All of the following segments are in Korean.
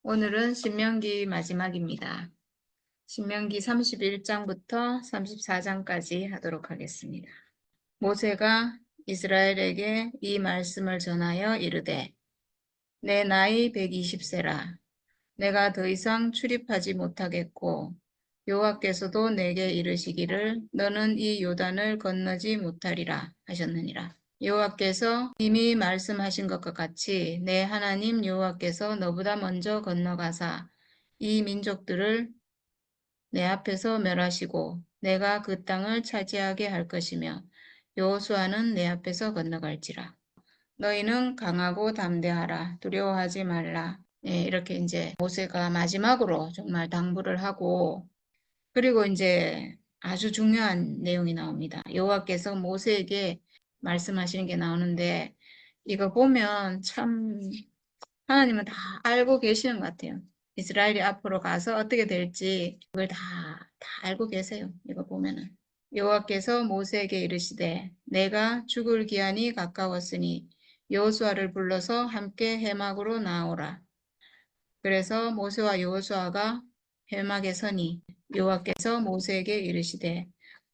오늘은 신명기 마지막입니다. 신명기 31장부터 34장까지 하도록 하겠습니다. 모세가 이스라엘에게 이 말씀을 전하여 이르되 내 나이 120세라 내가 더 이상 출입하지 못하겠고 여호와께서도 내게 이르시기를 너는 이 요단을 건너지 못하리라 하셨느니라. 여호와께서 이미 말씀하신 것과 같이 내 하나님 여호와께서 너보다 먼저 건너가사 이 민족들을 내 앞에서 멸하시고 내가 그 땅을 차지하게 할 것이며 여호수아는 내 앞에서 건너갈지라. 너희는 강하고 담대하라. 두려워하지 말라. 이렇게 이제 모세가 마지막으로 정말 당부를 하고 그리고 이제 아주 중요한 내용이 나옵니다. 여호와께서 모세에게 말씀하시는 게 나오는데 이거 보면 참 하나님은 다 알고 계시는 것 같아요. 이스라엘이 앞으로 가서 어떻게 될지 그걸 다 알고 계세요. 이거 보면은. 여호와께서 모세에게 이르시되 내가 죽을 기한이 가까웠으니 여호수아를 불러서 함께 해막으로 나오라. 그래서 모세와 여호수아가 해막에 서니 여호와께서 모세에게 이르시되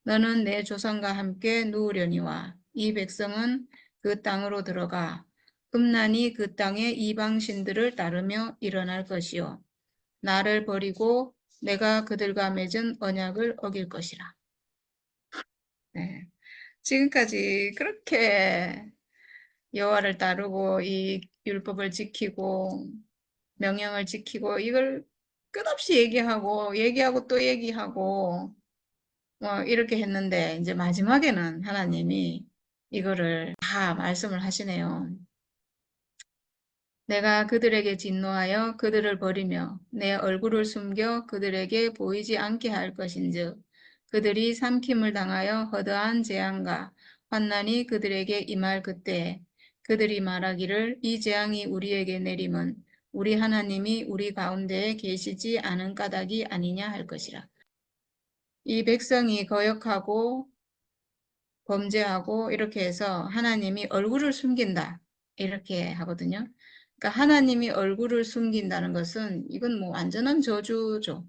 너는 내 조상과 함께 누우려니와 이 백성은 그 땅으로 들어가 음란이 그 땅의 이방신들을 따르며 일어날 것이요 나를 버리고 내가 그들과 맺은 언약을 어길 것이라. 네. 지금까지 그렇게 여호와를 따르고 이 율법을 지키고 명령을 지키고 이걸 끝없이 얘기하고 또 얘기하고 뭐 이렇게 했는데 이제 마지막에는 하나님이 이거를 다 말씀을 하시네요. 내가 그들에게 진노하여 그들을 버리며 내 얼굴을 숨겨 그들에게 보이지 않게 할 것인즉 그들이 삼킴을 당하여 허다한 재앙과 환난이 그들에게 임할 그때에 그들이 말하기를 이 재앙이 우리에게 내림은 우리 하나님이 우리 가운데에 계시지 않은 까닭이 아니냐 할 것이라. 이 백성이 거역하고 범죄하고 이렇게 해서 하나님이 얼굴을 숨긴다 이렇게 하거든요. 그러니까 하나님이 얼굴을 숨긴다는 것은 이건 뭐 완전한 저주죠.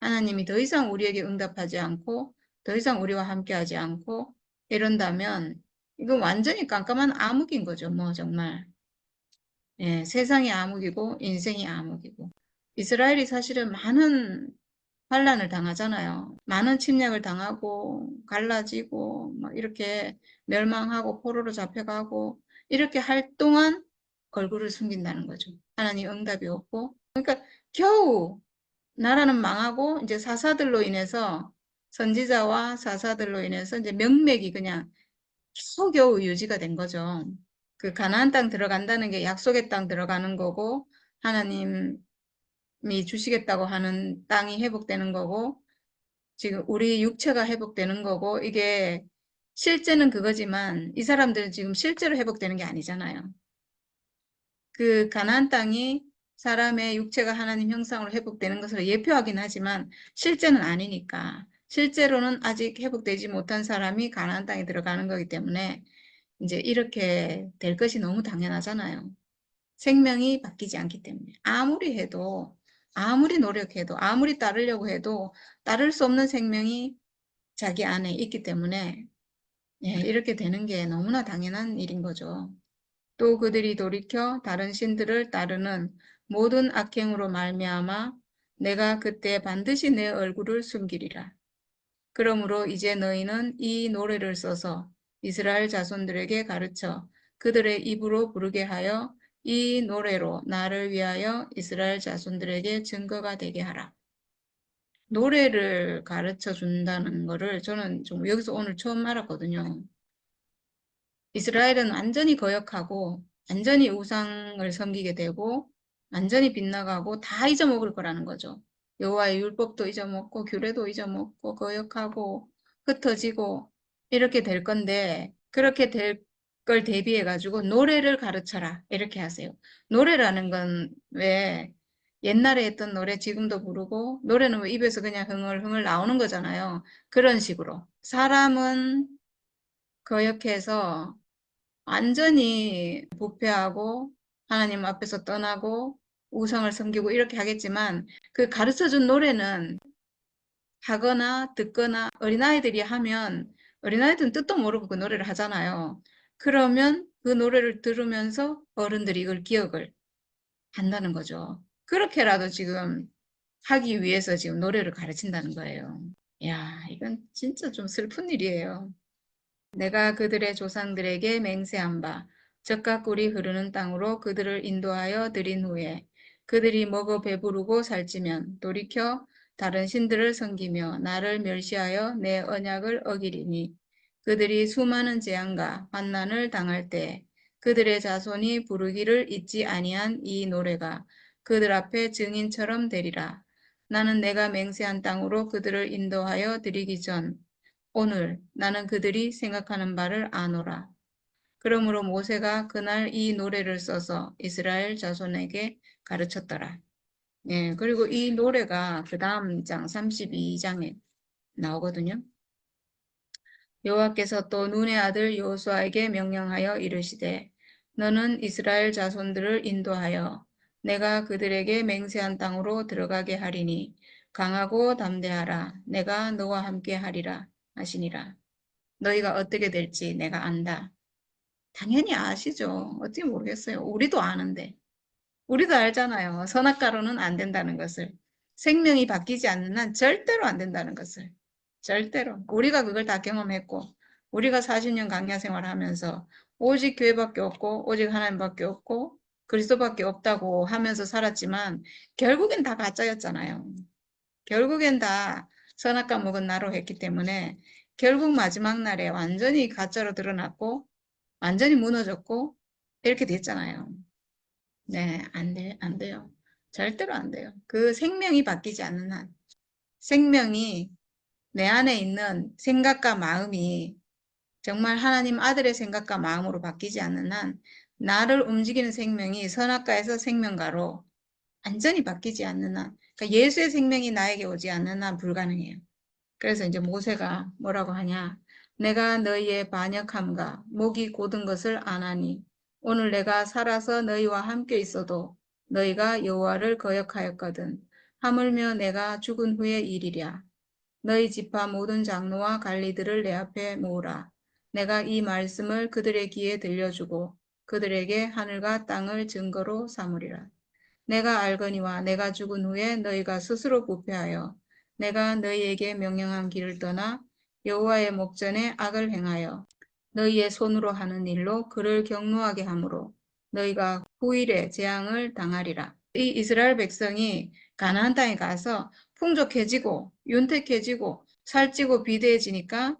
하나님이 더 이상 우리에게 응답하지 않고 더 이상 우리와 함께하지 않고 이런다면 이건 완전히 깜깜한 암흑인 거죠. 뭐 정말 세상이 암흑이고 인생이 암흑이고 이스라엘이 사실은 많은 환란을 당하잖아요. 많은 침략을 당하고 갈라지고 막 이렇게 멸망하고 포로로 잡혀가고 이렇게 할 동안 얼굴을 숨긴다는 거죠. 하나님 응답이 없고 그러니까 겨우 나라는 망하고 이제 사사들로 인해서 선지자와 사사들로 인해서 이제 명맥이 그냥 겨우겨우 유지가 된 거죠. 그 가나안 땅 들어간다는 게 약속의 땅 들어가는 거고 하나님이 주시겠다고 하는 땅이 회복되는 거고 지금 우리 육체가 회복되는 거고 이게 실제는 그거지만 이 사람들은 지금 실제로 회복되는 게 아니잖아요. 그 가나안 땅이 사람의 육체가 하나님 형상으로 회복되는 것을 예표하긴 하지만 실제는 아니니까 실제로는 아직 회복되지 못한 사람이 가나안 땅에 들어가는 거기 때문에 이제 이렇게 될 것이 너무 당연하잖아요. 생명이 바뀌지 않기 때문에 아무리 해도 아무리 노력해도 아무리 따르려고 해도 따를 수 없는 생명이 자기 안에 있기 때문에 이렇게 되는 게 너무나 당연한 일인 거죠. 또 그들이 돌이켜 다른 신들을 따르는 모든 악행으로 말미암아 내가 그때 반드시 내 얼굴을 숨기리라. 그러므로 이제 너희는 이 노래를 써서 이스라엘 자손들에게 가르쳐 그들의 입으로 부르게 하여 이 노래로 나를 위하여 이스라엘 자손들에게 증거가 되게 하라. 노래를 가르쳐 준다는 거를 저는 좀 여기서 오늘 처음 알았거든요. 이스라엘은 완전히 거역하고 완전히 우상을 섬기게 되고 완전히 빗나가고 다 잊어먹을 거라는 거죠. 여호와의 율법도 잊어먹고 규례도 잊어먹고 거역하고 흩어지고 이렇게 될 건데 그렇게 될 걸 대비해 가지고 노래를 가르쳐라 이렇게 하세요. 노래라는 건 왜 옛날에 했던 노래 지금도 부르고 노래는 왜 입에서 그냥 흥얼흥얼 나오는 거잖아요. 그런 식으로 사람은 거역해서 완전히 부패하고 하나님 앞에서 떠나고 우상을 섬기고 이렇게 하겠지만 그 가르쳐준 노래는 하거나 듣거나 어린아이들이 하면 어린아이들은 뜻도 모르고 그 노래를 하잖아요. 그러면 그 노래를 들으면서 어른들이 이걸 기억을 한다는 거죠. 그렇게라도 지금 하기 위해서 지금 노래를 가르친다는 거예요. 야, 이건 진짜 좀 슬픈 일이에요. 내가 그들의 조상들에게 맹세한 바, 젖과 꿀이 흐르는 땅으로 그들을 인도하여 드린 후에 그들이 먹어 배부르고 살찌면 돌이켜 다른 신들을 섬기며 나를 멸시하여 내 언약을 어기리니 그들이 수많은 재앙과 환난을 당할 때 그들의 자손이 부르기를 잊지 아니한 이 노래가 그들 앞에 증인처럼 되리라. 나는 내가 맹세한 땅으로 그들을 인도하여 드리기 전 오늘 나는 그들이 생각하는 바를 아노라. 그러므로 모세가 그날 이 노래를 써서 이스라엘 자손에게 가르쳤더라. 예, 그리고 이 노래가 그 다음 장 32장에 나오거든요. 여호와께서 또 눈의 아들 여호수아에게 명령하여 이르시되 너는 이스라엘 자손들을 인도하여 내가 그들에게 맹세한 땅으로 들어가게 하리니 강하고 담대하라. 내가 너와 함께 하리라 하시니라. 너희가 어떻게 될지 내가 안다. 당연히 아시죠. 어떻게 모르겠어요. 우리도 아는데. 우리도 알잖아요. 선악과로는 안 된다는 것을. 생명이 바뀌지 않는 한 절대로 안 된다는 것을. 절대로. 우리가 그걸 다 경험했고, 우리가 40년 강야 생활하면서 오직 교회밖에 없고, 오직 하나님밖에 없고, 그리스도밖에 없다고 하면서 살았지만, 결국엔 다 가짜였잖아요. 결국엔 다 선악과 먹은 나로 했기 때문에 결국 마지막 날에 완전히 가짜로 드러났고 완전히 무너졌고 이렇게 됐잖아요. 네, 안 돼요. 절대로 안 돼요. 그 생명이 바뀌지 않는 한 생명이 내 안에 있는 생각과 마음이 정말 하나님 아들의 생각과 마음으로 바뀌지 않는 한 나를 움직이는 생명이 선악과에서 생명가로 완전히 바뀌지 않는 한 그러니까 예수의 생명이 나에게 오지 않는 한 불가능해요. 그래서 이제 모세가 뭐라고 하냐. 내가 너희의 반역함과 목이 곧은 것을 아나니 오늘 내가 살아서 너희와 함께 있어도 너희가 여호와를 거역하였거든. 하물며 내가 죽은 후의 일이랴. 너희 지파 모든 장로와 관리들을 내 앞에 모으라. 내가 이 말씀을 그들의 귀에 들려주고 그들에게 하늘과 땅을 증거로 삼으리라. 내가 알거니와 내가 죽은 후에 너희가 스스로 부패하여 내가 너희에게 명령한 길을 떠나 여호와의 목전에 악을 행하여 너희의 손으로 하는 일로 그를 경노하게 하므로 너희가 후일에 재앙을 당하리라. 이 이스라엘 백성이 가나안 땅에 가서 풍족해지고 윤택해지고 살찌고 비대해지니까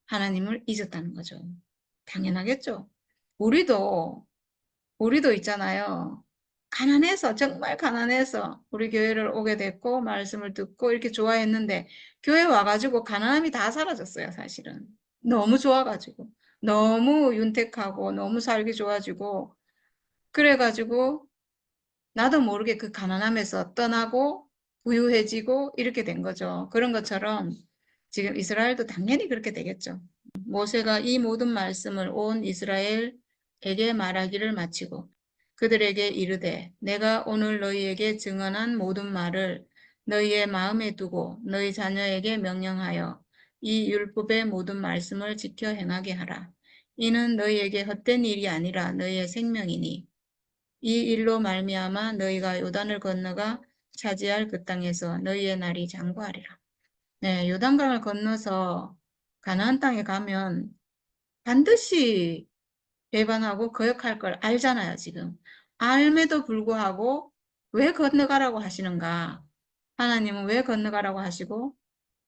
하나님을 잊었다는 거죠. 당연하겠죠. 우리도 있잖아요. 가난해서, 정말 가난해서 우리 교회를 오게 됐고, 말씀을 듣고 이렇게 좋아했는데, 교회 와가지고 가난함이 다 사라졌어요, 사실은. 너무 좋아가지고. 너무 윤택하고, 너무 살기 좋아지고, 그래가지고, 나도 모르게 그 가난함에서 떠나고, 부유해지고, 이렇게 된 거죠. 그런 것처럼, 지금 이스라엘도 당연히 그렇게 되겠죠. 모세가 이 모든 말씀을 온 이스라엘에게 말하기를 마치고 그들에게 이르되 내가 오늘 너희에게 증언한 모든 말을 너희의 마음에 두고 너희 자녀에게 명령하여 이 율법의 모든 말씀을 지켜 행하게 하라. 이는 너희에게 헛된 일이 아니라 너희의 생명이니 이 일로 말미암아 너희가 요단을 건너가 차지할 그 땅에서 너희의 날이 장구하리라. 네, 요단강을 건너서 가나안 땅에 가면 반드시 배반하고 거역할 걸 알잖아요, 지금. 알매도 불구하고 왜 건너가라고 하시는가? 하나님은 왜 건너가라고 하시고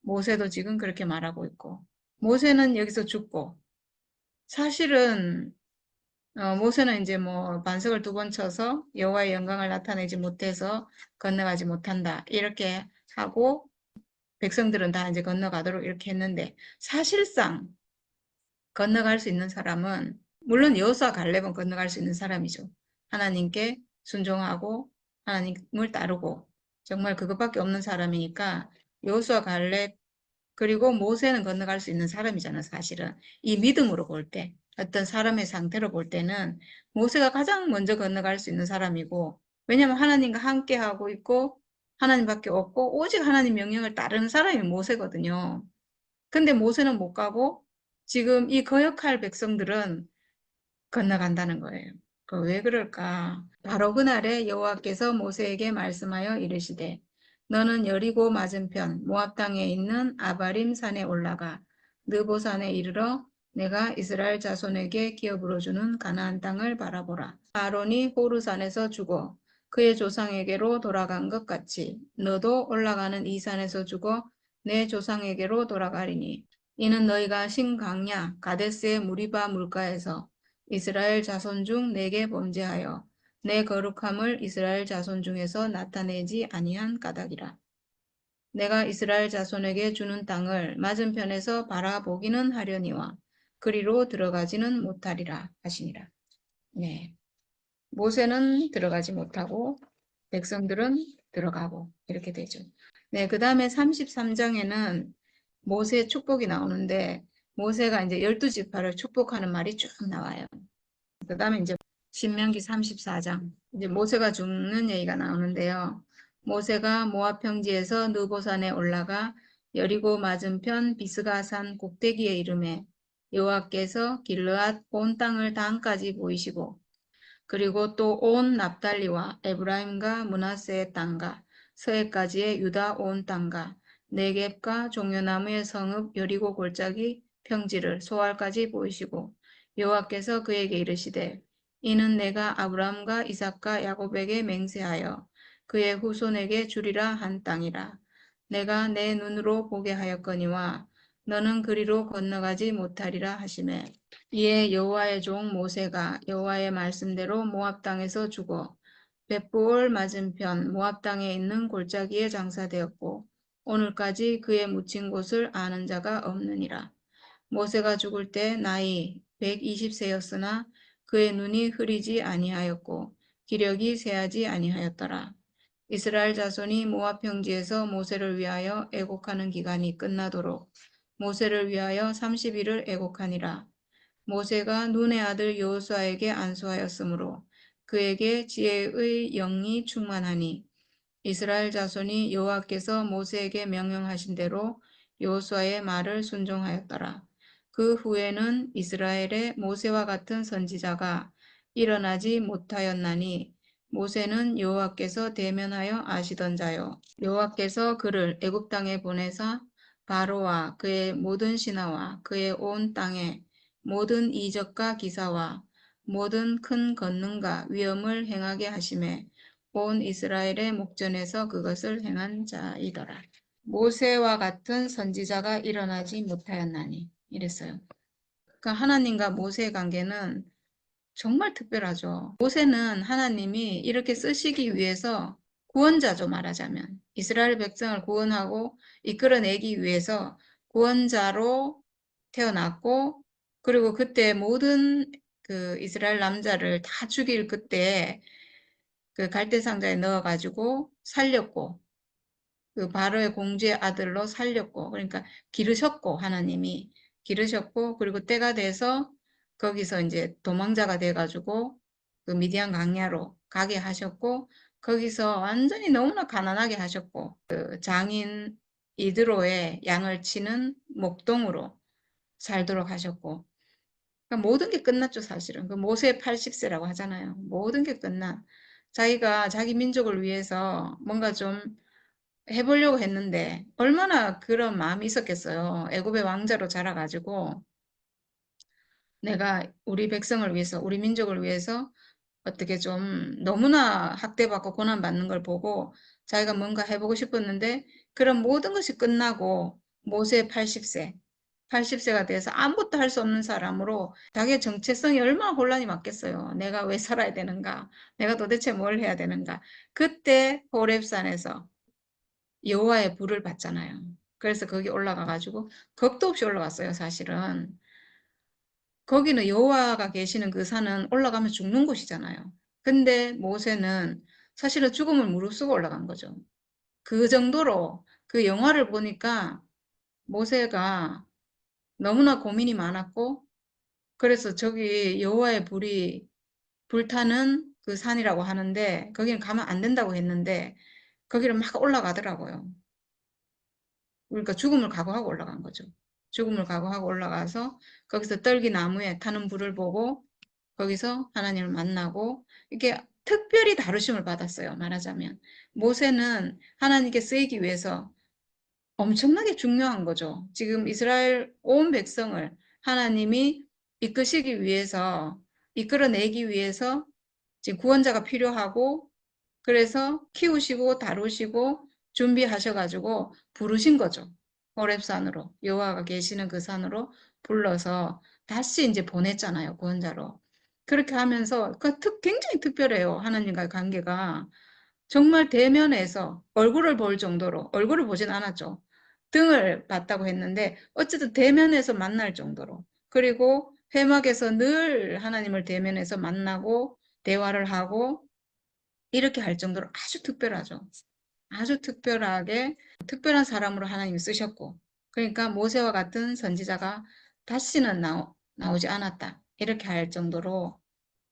모세도 지금 그렇게 말하고 있고 모세는 여기서 죽고 사실은 모세는 이제 뭐 반석을 2번 쳐서 여호와의 영광을 나타내지 못해서 건너가지 못한다 이렇게 하고 백성들은 다 이제 건너가도록 이렇게 했는데 사실상 건너갈 수 있는 사람은 물론 여호수아 갈렙은 건너갈 수 있는 사람이죠. 하나님께 순종하고 하나님을 따르고 정말 그것밖에 없는 사람이니까 여호수아 갈렙 그리고 모세는 건너갈 수 있는 사람이잖아요. 사실은 이 믿음으로 볼 때 어떤 사람의 상태로 볼 때는 모세가 가장 먼저 건너갈 수 있는 사람이고 왜냐하면 하나님과 함께 하고 있고 하나님밖에 없고 오직 하나님 명령을 따르는 사람이 모세거든요. 근데 모세는 못 가고 지금 이 거역할 백성들은 건너간다는 거예요. 왜 그럴까? 바로 그날에 여호와께서 모세에게 말씀하여 이르시되 너는 여리고 맞은편 모압 땅에 있는 아바림 산에 올라가 느보산에 이르러 내가 이스라엘 자손에게 기업으로 주는 가나안 땅을 바라보라. 아론이 호르산에서 죽어 그의 조상에게로 돌아간 것 같이 너도 올라가는 이 산에서 죽어 내 조상에게로 돌아가리니 이는 너희가 신 강야 가데스의 무리바 물가에서 이스라엘 자손 중 내게 범죄하여 내 거룩함을 이스라엘 자손 중에서 나타내지 아니한 까닭이라. 내가 이스라엘 자손에게 주는 땅을 맞은편에서 바라보기는 하려니와 그리로 들어가지는 못하리라 하시니라. 네. 모세는 들어가지 못하고 백성들은 들어가고 이렇게 되죠. 네, 그 다음에 33장에는 모세의 축복이 나오는데 모세가 이제 12지파를 축복하는 말이 쭉 나와요. 그 다음에 이제 신명기 34장 이제 모세가 죽는 얘기가 나오는데요. 모세가 모압 평지에서 느보산에 올라가 여리고 맞은편 비스가산 꼭대기에 이르매 여호와께서 길르앗 온 땅을 단까지 보이시고 그리고 또 온 납달리와 에브라임과 므낫세의 땅과 서해까지의 유다 온 땅과 네겝과 종려나무의 성읍 여리고 골짜기 평지를 소알까지 보이시고 여호와께서 그에게 이르시되 이는 내가 아브라함과 이삭과 야곱에게 맹세하여 그의 후손에게 주리라 한 땅이라. 내가 내 눈으로 보게 하였거니와 너는 그리로 건너가지 못하리라 하시매 이에 여호와의 종 모세가 여호와의 말씀대로 모압 땅에서 죽어 벳부올 맞은편 모압 땅에 있는 골짜기에 장사되었고 오늘까지 그의 묻힌 곳을 아는 자가 없느니라. 모세가 죽을 때 나이 120세였으나 그의 눈이 흐리지 아니하였고 기력이 쇠하지 아니하였더라. 이스라엘 자손이 모압 평지에서 모세를 위하여 애곡하는 기간이 끝나도록 모세를 위하여 30일을 애곡하니라. 모세가 눈의 아들 여호수아에게 안수하였으므로 그에게 지혜의 영이 충만하니 이스라엘 자손이 여호와께서 모세에게 명령하신 대로 여호수아의 말을 순종하였더라. 그 후에는 이스라엘의 모세와 같은 선지자가 일어나지 못하였나니 모세는 여호와께서 대면하여 아시던 자요. 여호와께서 그를 애굽 땅에 보내사 바로와 그의 모든 신하와 그의 온 땅에 모든 이적과 기사와 모든 큰 권능과 위엄을 행하게 하심에 온 이스라엘의 목전에서 그것을 행한 자이더라. 모세와 같은 선지자가 일어나지 못하였나니 이랬어요. 그러니까 하나님과 모세의 관계는 정말 특별하죠. 모세는 하나님이 이렇게 쓰시기 위해서 구원자죠, 말하자면. 이스라엘 백성을 구원하고 이끌어내기 위해서 구원자로 태어났고, 그리고 그때 모든 그 이스라엘 남자를 다 죽일 그때 그 갈대 상자에 넣어가지고 살렸고, 그 바로의 공주의 아들로 살렸고, 그러니까 기르셨고, 하나님이 기르셨고, 그리고 때가 돼서 거기서 이제 도망자가 돼가지고 그 미디안 강야로 가게 하셨고, 거기서 완전히 너무나 가난하게 하셨고, 그 장인 이드로의 양을 치는 목동으로 살도록 하셨고, 그러니까 모든 게 끝났죠, 사실은. 그 모세 80세라고 하잖아요. 모든 게 끝난. 자기가 자기 민족을 위해서 뭔가 좀 해보려고 했는데 얼마나 그런 마음이 있었겠어요. 애굽의 왕자로 자라가지고 내가 우리 백성을 위해서, 우리 민족을 위해서 어떻게 좀 너무나 학대받고 고난받는 걸 보고 자기가 뭔가 해보고 싶었는데 그런 모든 것이 끝나고 모세 80세, 80세가 돼서 아무것도 할 수 없는 사람으로 자기의 정체성이 얼마나 혼란이 많겠어요. 내가 왜 살아야 되는가? 내가 도대체 뭘 해야 되는가? 그때 호렙산에서 여호와의 불을 받잖아요. 그래서 거기 올라가가지고 겁도 없이 올라갔어요, 사실은. 거기는 여호와가 계시는 그 산은 올라가면 죽는 곳이잖아요. 근데 모세는 사실은 죽음을 무릅쓰고 올라간 거죠. 그 정도로 그 영화를 보니까 모세가 너무나 고민이 많았고 그래서 저기 여호와의 불이 불타는 그 산이라고 하는데 거기는 가면 안 된다고 했는데 거기를 막 올라가더라고요. 그러니까 죽음을 각오하고 올라간 거죠. 죽음을 각오하고 올라가서 거기서 떨기 나무에 타는 불을 보고 거기서 하나님을 만나고 이게 특별히 다루심을 받았어요. 말하자면 모세는 하나님께 쓰이기 위해서 엄청나게 중요한 거죠. 지금 이스라엘 온 백성을 하나님이 이끄시기 위해서 이끌어내기 위해서 지금 구원자가 필요하고 그래서 키우시고 다루시고 준비하셔가지고 부르신 거죠. 호렙산으로 여호와가 계시는 그 산으로 불러서 다시 이제 보냈잖아요. 구원자로. 그렇게 하면서 굉장히 특별해요. 하나님과의 관계가. 정말 대면에서 얼굴을 볼 정도로 얼굴을 보진 않았죠. 등을 봤다고 했는데 어쨌든 대면에서 만날 정도로 그리고 회막에서 늘 하나님을 대면에서 만나고 대화를 하고 이렇게 할 정도로 아주 특별하죠. 아주 특별하게 특별한 사람으로 하나님이 쓰셨고 그러니까 모세와 같은 선지자가 다시는 나오지 않았다. 이렇게 할 정도로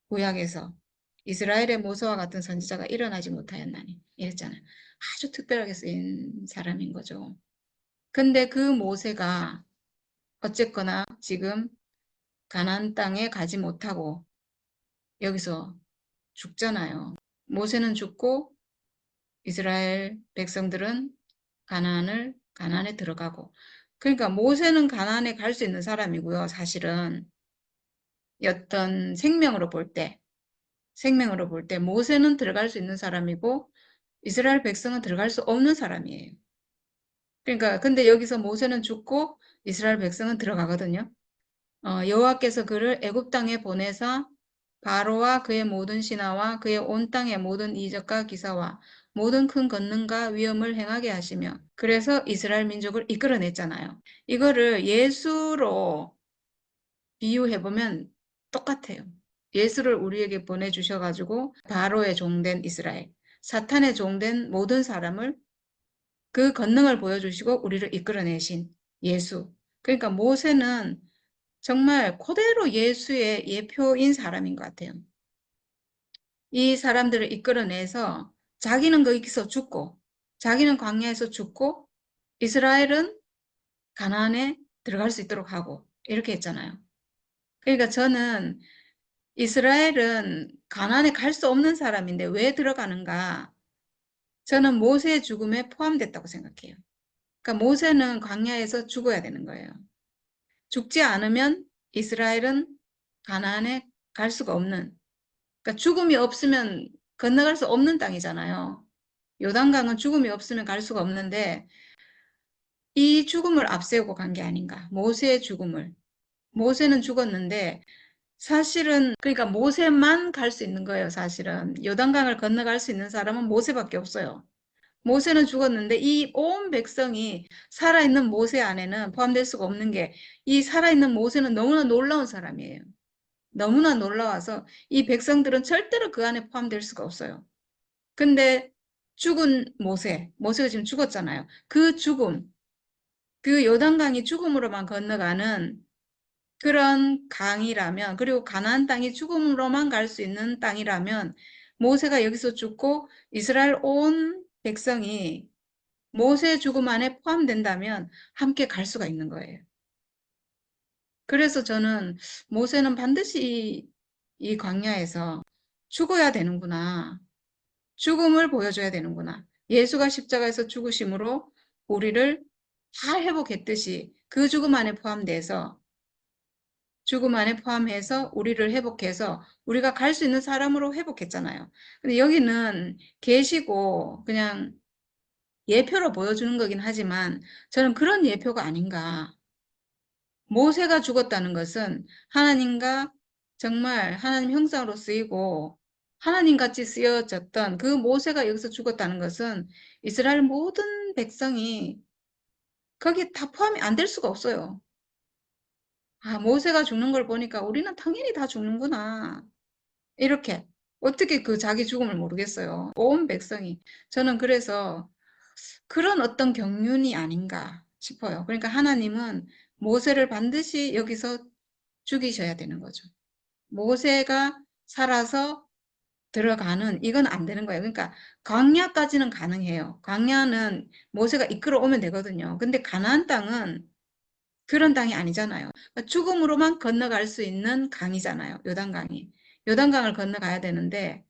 구약에서 이스라엘의 모세와 같은 선지자가 일어나지 못하였나니 이랬잖아요. 아주 특별하게 쓰인 사람인 거죠. 근데 그 모세가 어쨌거나 지금 가나안 땅에 가지 못하고 여기서 죽잖아요. 모세는 죽고 이스라엘 백성들은 가나안에 들어가고 그러니까 모세는 가나안에 갈 수 있는 사람이고요. 사실은 어떤 생명으로 볼 때 모세는 들어갈 수 있는 사람이고 이스라엘 백성은 들어갈 수 없는 사람이에요. 그러니까 근데 여기서 모세는 죽고 이스라엘 백성은 들어가거든요. 여호와께서 그를 애굽 땅에 보내사 바로와 그의 모든 신하와 그의 온 땅의 모든 이적과 기사와 모든 큰 권능과 위엄을 행하게 하시며 그래서 이스라엘 민족을 이끌어냈잖아요. 이거를 예수로 비유해보면 똑같아요. 예수를 우리에게 보내주셔가지고 바로의 종된 이스라엘, 사탄의 종된 모든 사람을 그 권능을 보여주시고 우리를 이끌어내신 예수. 그러니까 모세는 정말 그대로 예수의 예표인 사람인 것 같아요. 이 사람들을 이끌어내서 자기는 거기서 죽고 자기는 광야에서 죽고 이스라엘은 가나안에 들어갈 수 있도록 하고 이렇게 했잖아요. 그러니까 저는 이스라엘은 가나안에 갈 수 없는 사람인데 왜 들어가는가? 저는 모세의 죽음에 포함됐다고 생각해요. 그러니까 모세는 광야에서 죽어야 되는 거예요. 죽지 않으면 이스라엘은 가나안에 갈 수가 없는, 그러니까 죽음이 없으면 건너갈 수 없는 땅이잖아요. 요단강은 죽음이 없으면 갈 수가 없는데 이 죽음을 앞세우고 간 게 아닌가. 모세의 죽음을. 모세는 죽었는데 사실은 그러니까 모세만 갈 수 있는 거예요. 사실은 요단강을 건너갈 수 있는 사람은 모세밖에 없어요. 모세는 죽었는데 이 온 백성이 살아있는 모세 안에는 포함될 수가 없는 게 이 살아있는 모세는 너무나 놀라운 사람이에요. 너무나 놀라워서 이 백성들은 절대로 그 안에 포함될 수가 없어요. 근데 죽은 모세가 지금 죽었잖아요. 그 죽음, 그 요단강이 죽음으로만 건너가는 그런 강이라면, 그리고 가나안 땅이 죽음으로만 갈 수 있는 땅이라면 모세가 여기서 죽고 이스라엘 온 백성이 모세 죽음 안에 포함된다면 함께 갈 수가 있는 거예요. 그래서 저는 모세는 반드시 이 광야에서 죽어야 되는구나. 죽음을 보여줘야 되는구나. 예수가 십자가에서 죽으심으로 우리를 다 회복했듯이 그 죽음 안에 포함돼서 죽음 안에 포함해서 우리를 회복해서 우리가 갈 수 있는 사람으로 회복했잖아요. 근데 여기는 계시고 그냥 예표로 보여주는 거긴 하지만 저는 그런 예표가 아닌가. 모세가 죽었다는 것은 하나님과 정말 하나님 형상으로 쓰이고 하나님 같이 쓰여졌던 그 모세가 여기서 죽었다는 것은 이스라엘 모든 백성이 거기 다 포함이 안 될 수가 없어요. 아, 모세가 죽는 걸 보니까 우리는 당연히 다 죽는구나. 이렇게. 어떻게 그 자기 죽음을 모르겠어요. 온 백성이. 저는 그래서 그런 어떤 경륜이 아닌가 싶어요. 그러니까 하나님은 모세를 반드시 여기서 죽이셔야 되는 거죠. 모세가 살아서 들어가는 이건 안 되는 거예요. 그러니까 광야까지는 가능해요. 광야는 모세가 이끌어 오면 되거든요. 근데 가나안 땅은 그런 땅이 아니잖아요. 그러니까 죽음으로만 건너갈 수 있는 강이잖아요. 요단강이. 요단강을 건너가야 되는데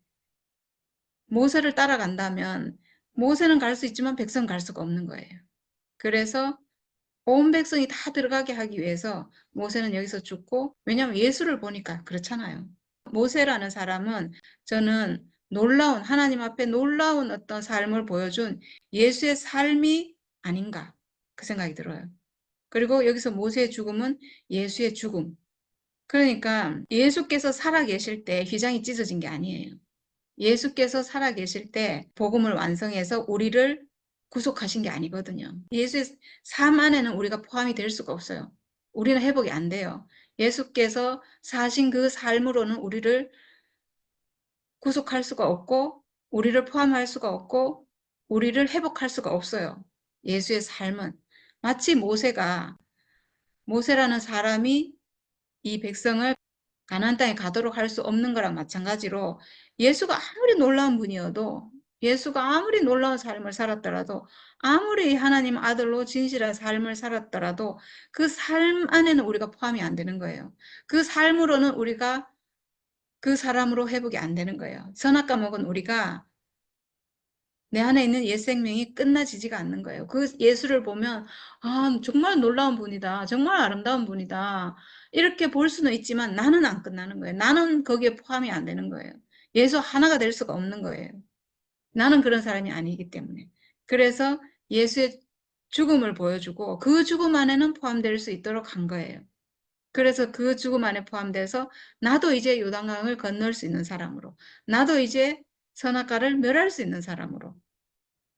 모세를 따라간다면 모세는 갈 수 있지만 백성은 갈 수가 없는 거예요. 그래서 온 백성이 다 들어가게 하기 위해서 모세는 여기서 죽고, 왜냐하면 예수를 보니까 그렇잖아요. 모세라는 사람은 저는 놀라운, 하나님 앞에 놀라운 어떤 삶을 보여준 예수의 삶이 아닌가 그 생각이 들어요. 그리고 여기서 모세의 죽음은 예수의 죽음. 그러니까 예수께서 살아계실 때 휘장이 찢어진 게 아니에요. 예수께서 살아계실 때 복음을 완성해서 우리를 구속하신 게 아니거든요. 예수의 삶 안에는 우리가 포함이 될 수가 없어요. 우리는 회복이 안 돼요. 예수께서 사신 그 삶으로는 우리를 구속할 수가 없고, 우리를 포함할 수가 없고, 우리를 회복할 수가 없어요. 예수의 삶은. 마치 모세라는 사람이 이 백성을 가나안 땅에 가도록 할 수 없는 거랑 마찬가지로 예수가 아무리 놀라운 분이어도, 예수가 아무리 놀라운 삶을 살았더라도, 아무리 하나님 아들로 진실한 삶을 살았더라도 그 삶 안에는 우리가 포함이 안 되는 거예요. 그 삶으로는 우리가 그 사람으로 회복이 안 되는 거예요. 선악과 먹은 우리가 내 안에 있는 옛 생명이 끝나지지가 않는 거예요. 그 예수를 보면 아, 정말 놀라운 분이다. 정말 아름다운 분이다. 이렇게 볼 수는 있지만 나는 안 끝나는 거예요. 나는 거기에 포함이 안 되는 거예요. 예수 하나가 될 수가 없는 거예요. 나는 그런 사람이 아니기 때문에. 그래서 예수의 죽음을 보여주고 그 죽음 안에는 포함될 수 있도록 한 거예요. 그래서 그 죽음 안에 포함돼서 나도 이제 요단강을 건널 수 있는 사람으로, 나도 이제 선악과를 멸할 수 있는 사람으로,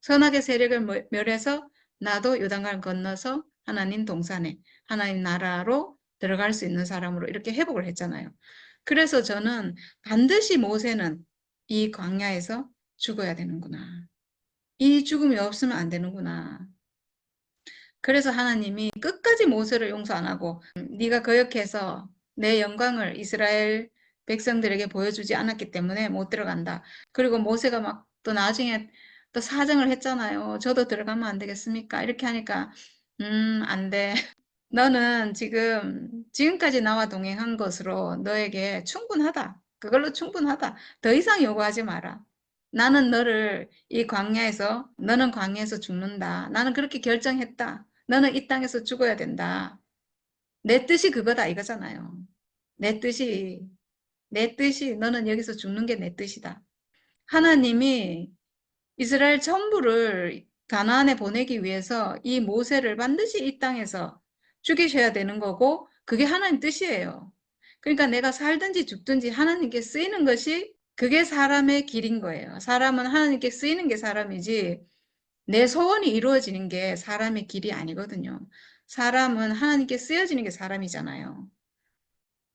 선악의 세력을 멸해서 나도 요단강을 건너서 하나님 동산에, 하나님 나라로 들어갈 수 있는 사람으로 이렇게 회복을 했잖아요. 그래서 저는 반드시 모세는 이 광야에서 죽어야 되는구나. 이 죽음이 없으면 안 되는구나. 그래서 하나님이 끝까지 모세를 용서 안 하고 네가 거역해서 내 영광을 이스라엘 백성들에게 보여주지 않았기 때문에 못 들어간다. 그리고 모세가 막 또 나중에 또 사정을 했잖아요. 저도 들어가면 안 되겠습니까? 이렇게 하니까 안 돼. 너는 지금까지 나와 동행한 것으로 너에게 충분하다. 그걸로 충분하다. 더 이상 요구하지 마라. 나는 너를 이 광야에서, 너는 광야에서 죽는다. 나는 그렇게 결정했다. 너는 이 땅에서 죽어야 된다. 내 뜻이 그거다 이거잖아요. 내 뜻이, 내 뜻이 너는 여기서 죽는 게 내 뜻이다. 하나님이 이스라엘 전부를 가나안에 보내기 위해서 이 모세를 반드시 이 땅에서 죽이셔야 되는 거고 그게 하나님 뜻이에요. 그러니까 내가 살든지 죽든지 하나님께 쓰이는 것이 그게 사람의 길인 거예요. 사람은 하나님께 쓰이는 게 사람이지 내 소원이 이루어지는 게 사람의 길이 아니거든요. 사람은 하나님께 쓰여지는 게 사람이잖아요.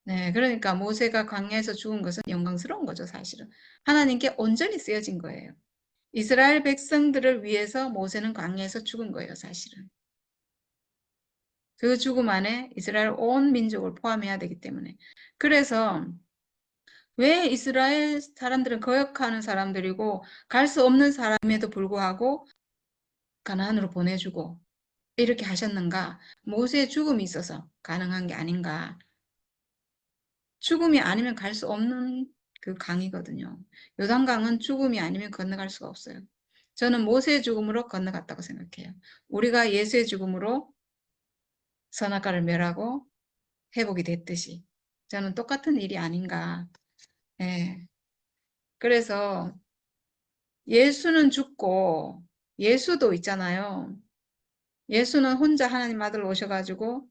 네, 그러니까 모세가 광야에서 죽은 것은 영광스러운 거죠, 사실은. 하나님께 온전히 쓰여진 거예요. 이스라엘 백성들을 위해서 모세는 광야에서 죽은 거예요, 사실은. 그 죽음 안에 이스라엘 온 민족을 포함해야 되기 때문에. 그래서 왜 이스라엘 사람들은 거역하는 사람들이고 갈 수 없는 사람임에도 불구하고 가나안으로 보내주고 이렇게 하셨는가? 모세의 죽음이 있어서 가능한 게 아닌가? 죽음이 아니면 갈 수 없는 그 강이거든요. 요단강은 죽음이 아니면 건너갈 수가 없어요. 저는 모세의 죽음으로 건너갔다고 생각해요. 우리가 예수의 죽음으로 선악과를 멸하고 회복이 됐듯이 저는 똑같은 일이 아닌가. 예. 그래서 예수는 죽고 예수도 있잖아요. 예수는 혼자 하나님 아들 오셔가지고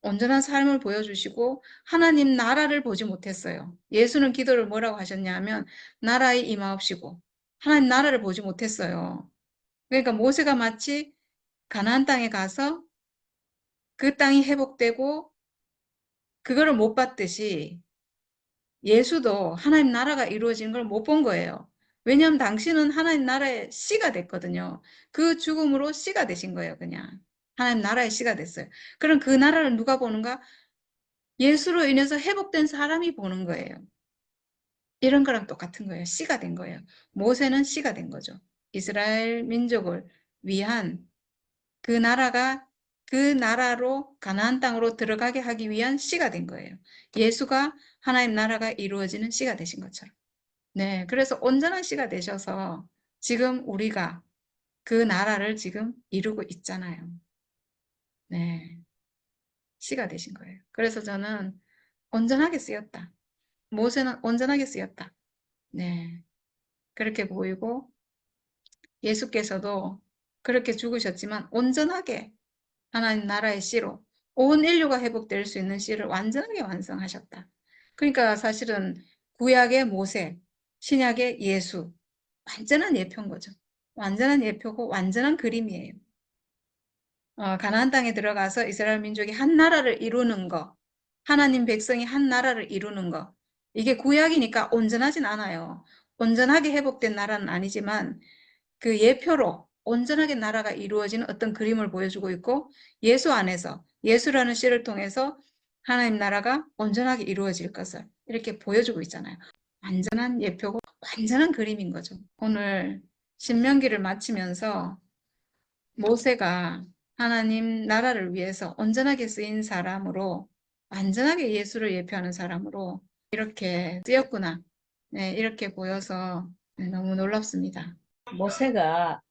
온전한 삶을 보여주시고 하나님 나라를 보지 못했어요. 예수는 기도를 뭐라고 하셨냐면 나라에 임하옵시고 하나님 나라를 보지 못했어요. 그러니까 모세가 마치 가나안 땅에 가서 그 땅이 회복되고 그거를 못 봤듯이 예수도 하나님 나라가 이루어진 걸 못 본 거예요. 왜냐하면 당신은 하나님 나라의 씨가 됐거든요. 그 죽음으로 씨가 되신 거예요, 그냥. 하나님 나라의 씨가 됐어요. 그럼 그 나라를 누가 보는가? 예수로 인해서 회복된 사람이 보는 거예요. 이런 거랑 똑같은 거예요. 씨가 된 거예요. 모세는 씨가 된 거죠. 이스라엘 민족을 위한 그 나라가 그 나라로 가나안 땅으로 들어가게 하기 위한 씨가 된 거예요. 예수가 하나님 나라가 이루어지는 씨가 되신 것처럼. 네, 그래서 온전한 씨가 되셔서 지금 우리가 그 나라를 지금 이루고 있잖아요. 네, 씨가 되신 거예요. 그래서 저는 온전하게 쓰였다. 모세는 온전하게 쓰였다. 네, 그렇게 보이고 예수께서도 그렇게 죽으셨지만 온전하게 하나님 나라의 씨로 온 인류가 회복될 수 있는 씨를 완전하게 완성하셨다. 그러니까 사실은 구약의 모세, 신약의 예수, 완전한 예표인 거죠. 완전한 예표고 완전한 그림이에요. 가나안 땅에 들어가서 이스라엘 민족이 한 나라를 이루는 거, 하나님 백성이 한 나라를 이루는 거, 이게 구약이니까 온전하진 않아요. 온전하게 회복된 나라는 아니지만 그 예표로 온전하게 나라가 이루어지는 어떤 그림을 보여주고 있고 예수 안에서 예수라는 씨를 통해서 하나님 나라가 온전하게 이루어질 것을 이렇게 보여주고 있잖아요. 완전한 예표고 완전한 그림인 거죠. 오늘 신명기를 마치면서 모세가 하나님 나라를 위해서 온전하게 쓰인 사람으로 완전하게 예수를 예표하는 사람으로 이렇게 쓰였구나. 네, 이렇게 보여서 너무 놀랍습니다. 모세가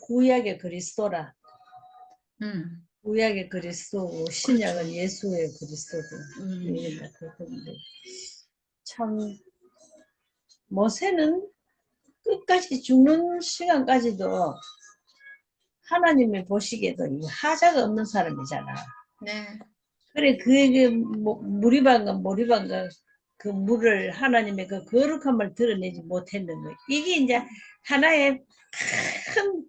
구약의 그리스도라. 구약의 그리스도고 신약은 그렇죠. 예수의 그리스도고. 참 모세는 끝까지 죽는 시간까지도 하나님이 보시기에도 하자가 없는 사람이잖아. 네. 그래 그에게 무리반가 그 물을 하나님의 그 거룩함을 드러내지 못했는 거예요. 이게 이제 하나의 큰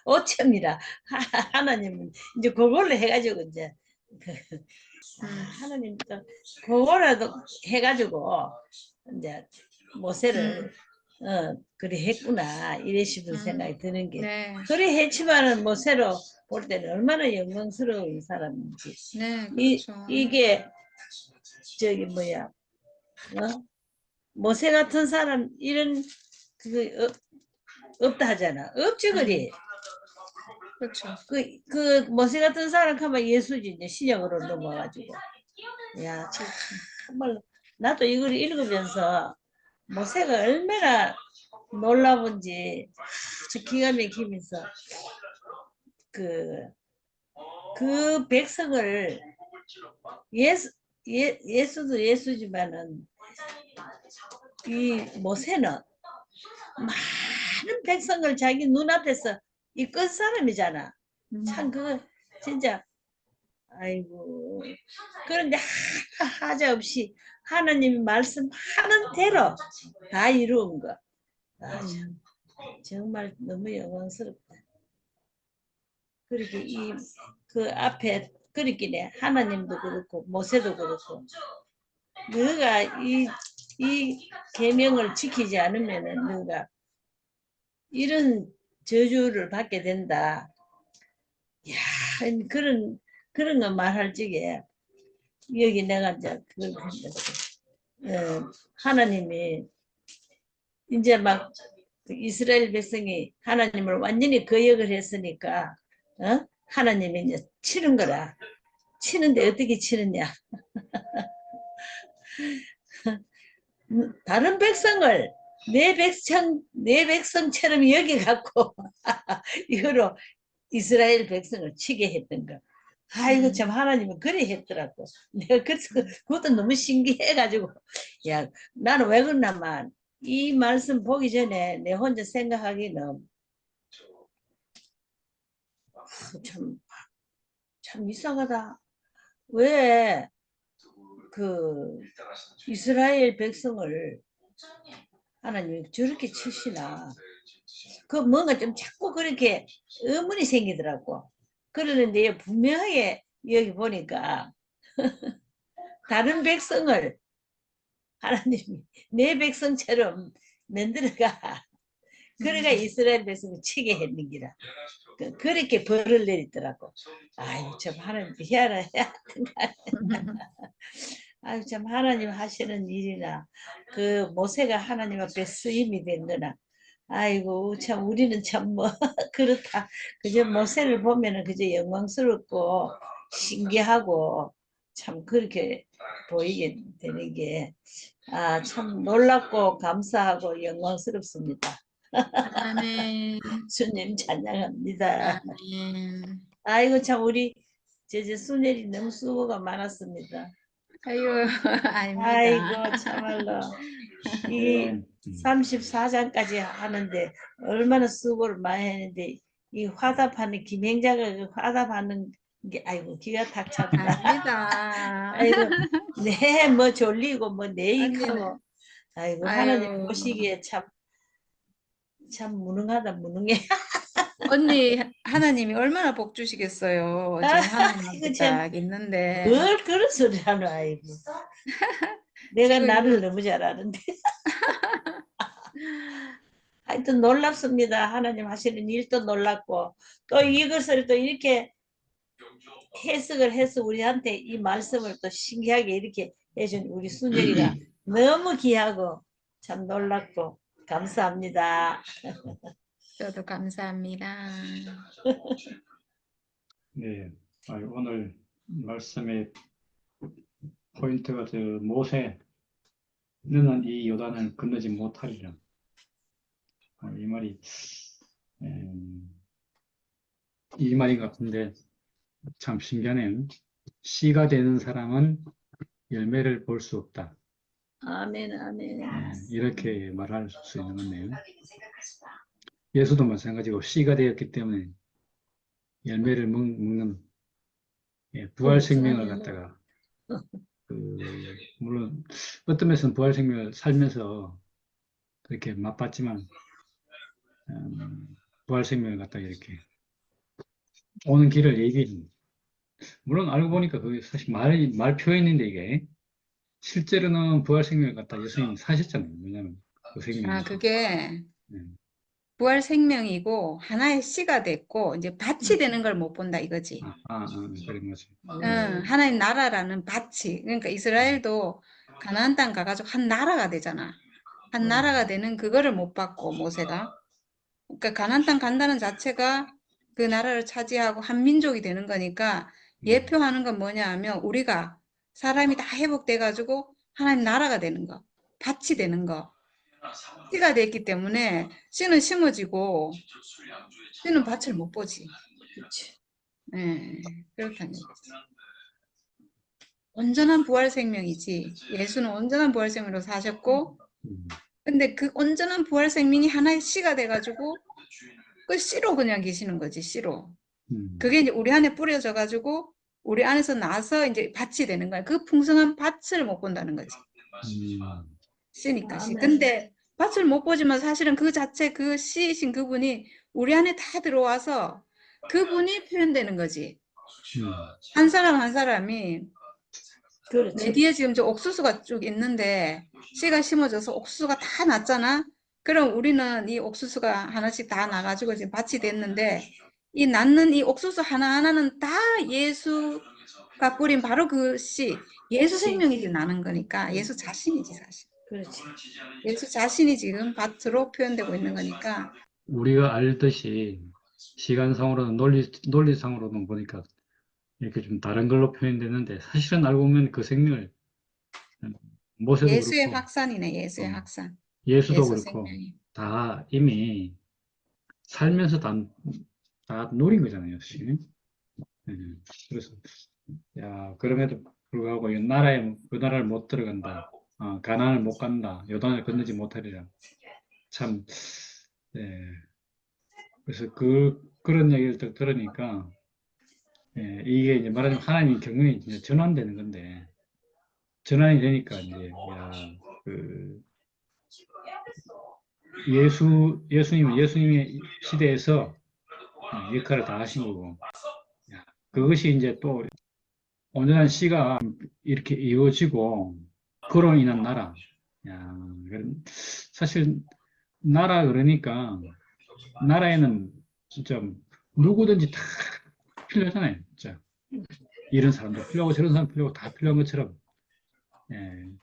오점이라 하나님은 이제 그걸로 해가지고 이제 하나님 그거라도 해가지고 이제 모세를 그래 했구나 이래 싶은 생각이 드는 게 네. 그래 했지만은 모세로 볼 때는 얼마나 영광스러운 사람인지. 네, 그렇죠. 이게 저기 뭐야 모세 같은 사람 이런 그 없다 하잖아. 없지 그리. 그렇죠. 그 모세 같은 사람 하면 예수지 이제 신약으로 넘어가지고. 야 정말 나도 이걸 읽으면서 모세가 얼마나 놀라운지 아주 기가 막히면서 그 백성을 예수도 예수지만은 이 모세는 많은 백성을 자기 눈앞에서 이끈 사람이잖아. 참 그거 진짜 아이고 그런데 하자 없이 하나님이 말씀하는 대로 다 이루은 거. 정말 너무 영광스럽다. 그렇게 그 앞에 그렇기네 하나님도 그렇고 모세도 그렇고 너가 이 계명을 지키지 않으면은 너가 이런 저주를 받게 된다. 야 그런 거 말할 적에 여기 내가 이제 그걸 하나님이 이제 막 이스라엘 백성이 하나님을 완전히 거역을 했으니까 하나님이 이제 치는 거라. 치는데 어떻게 치느냐. 다른 백성을 내 백성처럼 여기갖고 이거로 이스라엘 백성을 치게 했던 거. 아이고 참 하나님은 그래 했더라고. 내가 그래서 그것도 너무 신기해가지고 야 나는 왜 그러냐만 이 말씀 보기 전에 내 혼자 생각하기는 참 이상하다. 왜 그 이스라엘 백성을 하나님이 저렇게 치시나. 그 뭔가 좀 자꾸 그렇게 의문이 생기더라고. 그러는데 분명하게 여기 보니까 다른 백성을 하나님이 내 백성처럼 만들어가. 그래가 이스라엘 백성을 치게 했는 기라. 그렇게 벌을 내리더라고. 아이 참 하나님 희한하야. 아유, 참, 하나님 하시는 일이나, 그 모세가 하나님 앞에 쓰임이 된 거나, 아이고, 참, 우리는 참, 뭐, 그렇다. 그저 모세를 보면은 그저 영광스럽고, 신기하고, 참, 그렇게 보이게 되는 게, 아, 참, 놀랍고, 감사하고, 영광스럽습니다. 아멘. 주님 찬양합니다. 아멘. 아이고, 참, 우리, 저, 순엘이 너무 수고가 많았습니다. 아유, 아닙니다. 아이고, 참말로. 이 네. 34장까지 하는데 얼마나 수고를 많이 했는데 이 화답하는 김행자가 그 화답하는 게 아이고 기가 탁 찼다. 아닙니다. 아이고 네 뭐 졸리고 뭐 언니는, 내익하고 아이고 하나님 아유, 보시기에 참 무능하다 무능해. 언니, 하나님이 얼마나 복 주시겠어요. 지금 하나님 이거 앞에 참 딱 있는데. 뭘 그런 소리 하노 아이고. 내가 지금 나를 너무 잘 아는데. 하여튼 놀랍습니다. 하나님 하시는 일도 놀랍고 또 이것을 또 이렇게 해석을 해서 우리한테 이 말씀을 또 신기하게 이렇게 해준 우리 순열이가 너무 귀하고 참 놀랍고 감사합니다. 저도 감사합니다. 네. 오늘 말씀의 포인트가 저 모세, 너는 이 요단을 건너지 못하리라. 이 말이 이 말인 것 같은데 참 신기하네요. 씨가 되는 사람은 열매를 볼 수 없다. 아멘 아멘. 이렇게 말할 수 있는 건데요. 예수도 마찬가지고 씨가 되었기 때문에 열매를 먹는 부활 생명을 갖다가 물론 어떤 면에서는 부활 생명을 살면서 그렇게 맛봤지만 부활 생명을 갖다가 이렇게 오는 길을 얘기해. 물론 알고 보니까 그게 사실 말 표현인데 이게 실제로는 부활 생명을 갖다 예수님이 사셨잖아요. 왜냐하면 그 생명이 그게 네. 부활 생명이고 하나의 씨가 됐고 이제 밭이 되는 걸 못 본다 이거지. 그런 거지. 하나님 나라라는 밭이. 그러니까 이스라엘도 가나안 땅 가가지고 한 나라가 되잖아. 한 나라가 되는 그거를 못 봤고 모세가. 그러니까 가나안 땅 간다는 자체가 그 나라를 차지하고 한 민족이 되는 거니까 예표하는 건 뭐냐 하면 우리가 사람이 다 회복돼 가지고 하나님 나라가 되는 거, 밭이 되는 거. 씨가 됐기 때문에 씨는 심어지고 씨는 밭을 못 보지. 예, 그렇다는 거지. 온전한 부활 생명이지. 예수는 온전한 부활 생명으로 사셨고, 근데 그 온전한 부활 생명이 하나의 씨가 돼가지고 그 씨로 그냥 계시는 거지, 씨로. 그게 이제 우리 안에 뿌려져 가지고 우리 안에서 나서 이제 밭이 되는 거야. 그 풍성한 밭을 못 본다는 거지. 씨니까 씨. 근데 밭을 못 보지만 사실은 그 자체 그 씨이신 그분이 우리 안에 다 들어와서 그분이 표현되는 거지. 한 사람 한 사람이 내 그렇지. 뒤에 지금 저 옥수수가 쭉 있는데 씨가 심어져서 옥수수가 다 났잖아. 그럼 우리는 이 옥수수가 하나씩 다 나가지고 지금 밭이 됐는데 이 낳는 이 옥수수 하나하나는 다 예수가 뿌린 바로 그 씨, 예수 생명이 나는 거니까 예수 자신이지 사실. 그렇지. 예수 자신이 지금 밭으로 표현되고 있는 거니까. 우리가 알듯이 시간상으로는 논리상으로는 보니까 이렇게 좀 다른 걸로 표현되는데 사실은 알고 보면 그 생명을 모세도 예수의 그렇고 확산이네, 예수의 확산. 예수도 예수 그렇고 생명이. 다 이미 살면서 다 누린 거잖아요. 사실. 그래서 그럼에도 불구하고 그 나라를 못 들어간다. 가나안을 못 간다. 요단을 건너지 못하리라. 참 네. 그래서 그런 얘기를 들으니까 이게 이제 말하자면 하나님 경륜이 이제 전환되는 건데 전환이 되니까 이제 그 예수님의 시대에서 역할을 다 하신 거고 그것이 이제 또 온전한 씨가 이렇게 이루어지고 그로 인한 나라. 사실 나라 그러니까 나라에는 진짜 누구든지 다 필요하잖아요. 진짜 이런 사람도 필요하고 저런 사람 필요하고 다 필요한 것처럼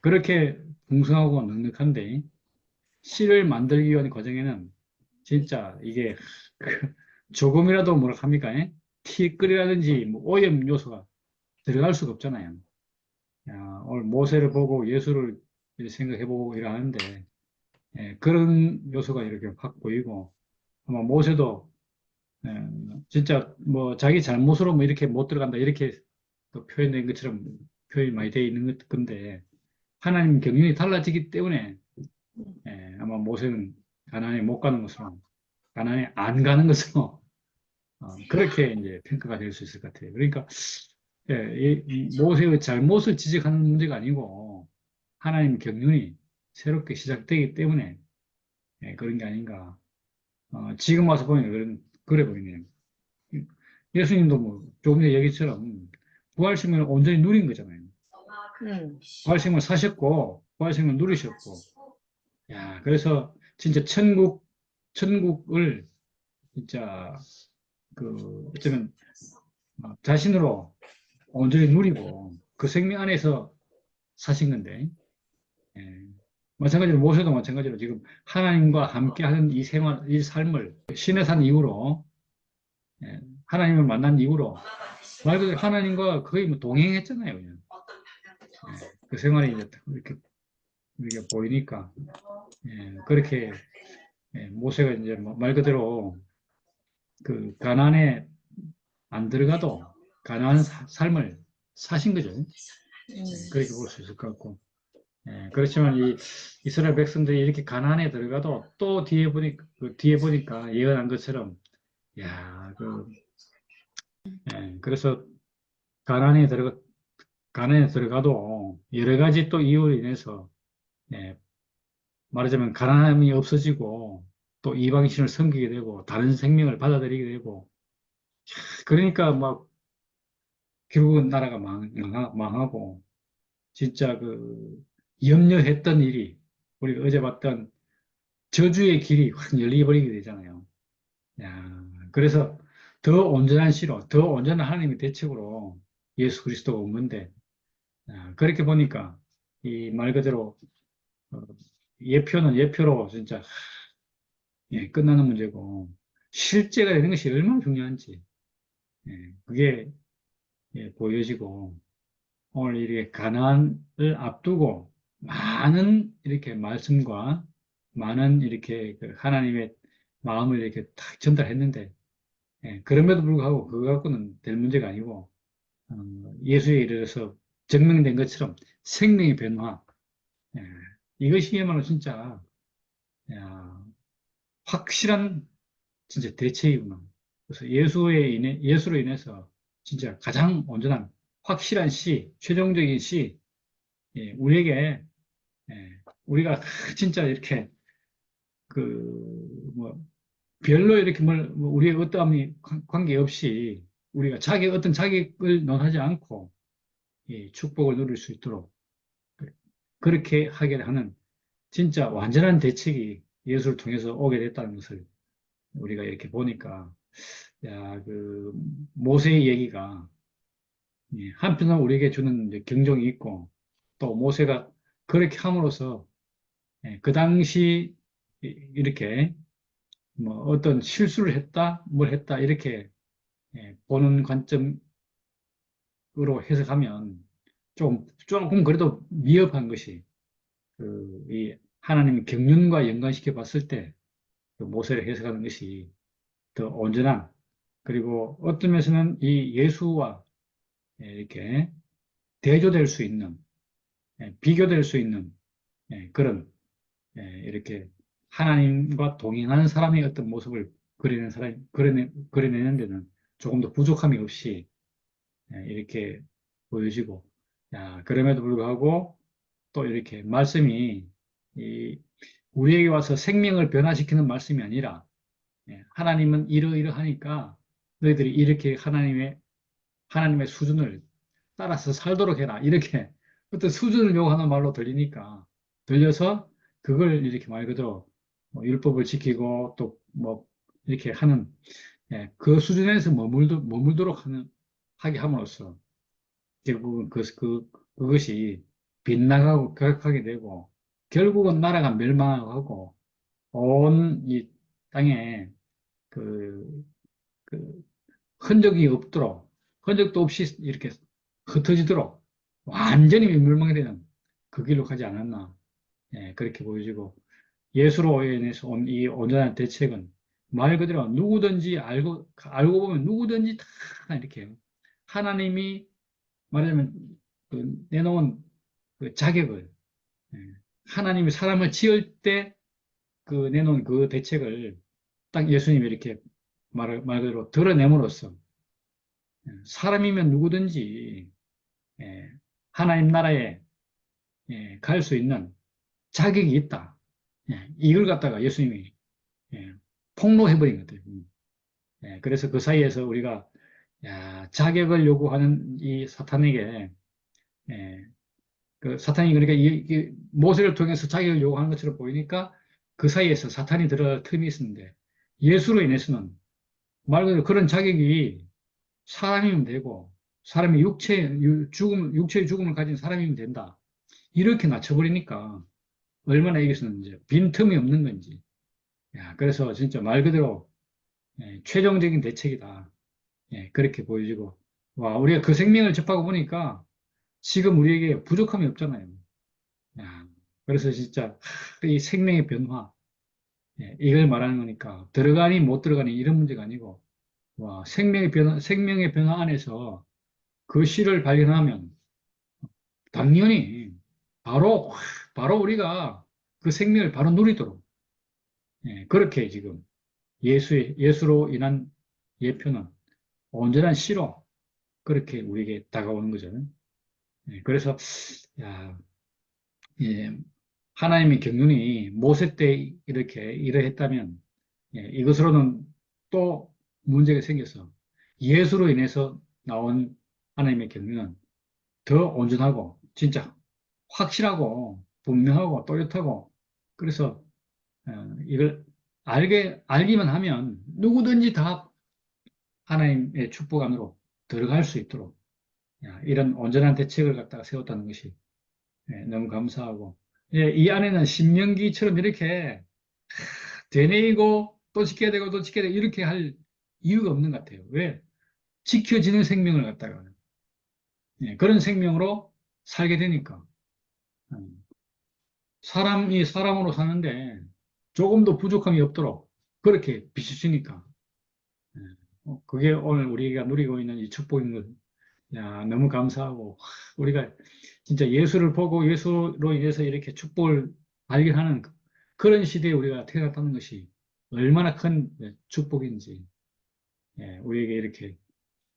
그렇게 풍성하고 넉넉한데 씨를 만들기 위한 과정에는 진짜 이게 조금이라도 뭐라 합니까? 티끌이라든지 뭐 오염 요소가 들어갈 수가 없잖아요. 야, 오늘 모세를 보고 예수를 생각해보고 이러는데 그런 요소가 이렇게 확 보이고 아마 모세도 진짜 뭐 자기 잘못으로 뭐 이렇게 못 들어간다 이렇게 또 표현된 것처럼 표현이 많이 되어 있는 건데 하나님 경륜이 달라지기 때문에 아마 모세는 가나안에 못 가는 것으로 가나안에 안 가는 것으로 그렇게 이제 평가가 될 수 있을 것 같아요. 그러니까 이 모세의 잘못을 지적하는 문제가 아니고 하나님 경륜이 새롭게 시작되기 때문에 그런 게 아닌가. 지금 와서 보면 그래 보이네요. 예수님도 뭐 조금 전에 얘기처럼 부활심을 온전히 누린 거잖아요. 음. 부활심을 사셨고 부활심을 누리셨고 야 그래서 진짜 천국을 진짜 어쩌면 자신으로 온전히 누리고 그 생명 안에서 사신 건데 예. 마찬가지로 모세도 마찬가지로 지금 하나님과 함께 하는 이 생활, 이 삶을 신의 산 이후로 하나님을 만난 이후로 말 그대로 하나님과 거의 뭐 동행했잖아요, 그냥. 그 생활이 이제 이렇게 보이니까 그렇게 모세가 이제 뭐말 그대로 그 가나안에 안 들어가도 가나안 삶을 사신 거죠. 그렇게 볼 수 있을 것 같고. 그렇지만 이 이스라엘 백성들이 이렇게 가나안에 들어가도 또 뒤에 보니까 예언한 것처럼, 야, 그래서 가나안에 들어가, 가나안에 들어가도 여러 가지 또 이유로 인해서, 예, 말하자면 가나안이 없어지고 또 이방신을 섬기게 되고 다른 생명을 받아들이게 되고, 그러니까 막 결국은 나라가 망하고, 진짜 염려했던 일이 우리가 어제 봤던 저주의 길이 확 열려버리게 되잖아요. 야, 그래서 더 온전한 씨로, 더 온전한 하나님의 대책으로 예수 그리스도가 온 건데, 그렇게 보니까 이 말 그대로 어, 예표는 예표로 진짜 끝나는 문제고 실제가 되는 것이 얼마나 중요한지 그게 보여지고 오늘 이렇게 가나안을 앞두고 많은 이렇게 말씀과 많은 이렇게 그 하나님의 마음을 이렇게 딱 전달했는데 그럼에도 불구하고 그거 갖고는 될 문제가 아니고 어, 예수에 이르러서 증명된 것처럼 생명의 변화 예, 이것이야말로 진짜 야, 확실한 진짜 대체이구나. 그래서 예수로 인해서 진짜 가장 온전한 확실한 씨, 최종적인 씨, 우리에게 우리가 진짜 이렇게 뭐 별로 이렇게 뭐 우리의 어떠함이 관계없이 우리가 어떤 자격을 논하지 않고 축복을 누릴 수 있도록 그렇게 하게 하는 진짜 완전한 대책이 예수를 통해서 오게 됐다는 것을 우리가 이렇게 보니까 야, 모세의 얘기가 한편으로 우리에게 주는 이제 경종이 있고 또 모세가 그렇게 함으로써 그 당시 이렇게 뭐 어떤 실수를 했다, 뭘 했다 이렇게 보는 관점으로 해석하면 조금 그래도 미흡한 것이 이 하나님의 경륜과 연관시켜 봤을 때 그 모세를 해석하는 것이 더 온전한 그리고 어떤 면에서는 이 예수와 이렇게 대조될 수 있는 비교될 수 있는 그런 이렇게 하나님과 동행하는 사람의 어떤 모습을 그려내는 데는 조금 더 부족함이 없이 이렇게 보여지고, 야, 그럼에도 불구하고 또 이렇게 말씀이 이 우리에게 와서 생명을 변화시키는 말씀이 아니라 하나님은 이러이러하니까 너희들이 이렇게 하나님의 수준을 따라서 살도록 해라. 이렇게 어떤 수준을 요구하는 말로 들려서 그걸 이렇게 말 그대로 뭐 율법을 지키고 또 뭐 이렇게 하는 그 수준에서 하게 함으로써 결국은 그것이 빗나가고 격하게 되고 결국은 나라가 멸망하고 온 이 땅에 그, 그 흔적이 없도록 흔적도 없이 이렇게 흩어지도록 완전히 멸망이 되는 그 길로 가지 않았나. 예, 그렇게 보여지고 예수로 인해서 온 이 온전한 대책은 말 그대로 누구든지 알고 보면 누구든지 다 이렇게 하나님이 말하자면 내놓은 그 자격을 예, 하나님이 사람을 지을 때 내놓은 그 대책을 딱 예수님이 이렇게 말 그대로 드러냄으로써 사람이면 누구든지 예, 하나님 나라에 갈 수 있는 자격이 있다. 이걸 갖다가 예수님이 폭로해버린 것들. 그래서 그 사이에서 우리가 자격을 요구하는 이 사탄에게 예, 그 사탄이 그러니까 모세를 통해서 자격을 요구하는 것처럼 보이니까 그 사이에서 사탄이 들어갈 틈이 있었는데 예수로 인해서는 말 그대로 그런 자격이 사람이면 되고 사람이 육체의 죽음을 가진 사람이면 된다. 이렇게 낮춰버리니까 얼마나 이것은 빈틈이 없는 건지. 그래서 진짜 말 그대로 최종적인 대책이다. 그렇게 보여지고 와 우리가 그 생명을 접하고 보니까 지금 우리에게 부족함이 없잖아요. 야, 그래서 진짜 이 생명의 변화 이걸 말하는 거니까 들어가니 못 들어가니 이런 문제가 아니고 와 생명의 변화 안에서 그 씨를 발견하면 당연히 바로 바로 우리가 그 생명을 바로 누리도록 그렇게 지금 예수로 인한 예표는 온전한 씨로 그렇게 우리에게 다가오는 거죠. 그래서 야, 예, 하나님의 경륜이 모세 때 이렇게 이러했다면 이것으로는 또 문제가 생겨서 예수로 인해서 나온 하나님의 경륜은 더 온전하고 진짜 확실하고 분명하고 또렷하고 그래서 이걸 알기만 하면 누구든지 다 하나님의 축복 안으로 들어갈 수 있도록 이런 온전한 대책을 갖다가 세웠다는 것이 너무 감사하고 이 안에는 신명기처럼 이렇게 되뇌이고 또 지켜야 되고 또 지켜야 되고 이렇게 할 이유가 없는 것 같아요. 왜? 지켜지는 생명을 갖다가 그런 생명으로 살게 되니까 사람이 사람으로 사는데 조금도 부족함이 없도록 그렇게 비춰주니까 그게 오늘 우리가 누리고 있는 이 축복인 것 너무 감사하고 우리가 진짜 예수를 보고 예수로 인해서 이렇게 축복을 발견하는 그런 시대에 우리가 태어났다는 것이 얼마나 큰 축복인지 우리에게 이렇게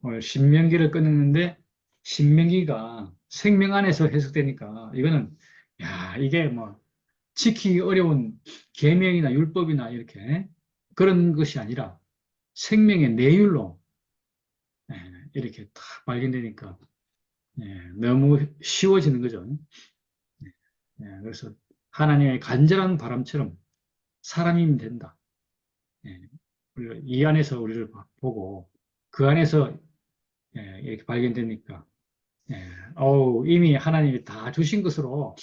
오늘 신명기를 끊었는데 신명기가 생명 안에서 해석되니까 이거는 이게 뭐 지키기 어려운 계명이나 율법이나 이렇게 그런 것이 아니라 생명의 내율로 이렇게 다 발견되니까 너무 쉬워지는 거죠. 그래서 하나님의 간절한 바람처럼 사람이면 된다. 우리가 이 안에서 우리를 보고 그 안에서 이렇게 발견되니까 이미 하나님이 다 주신 것으로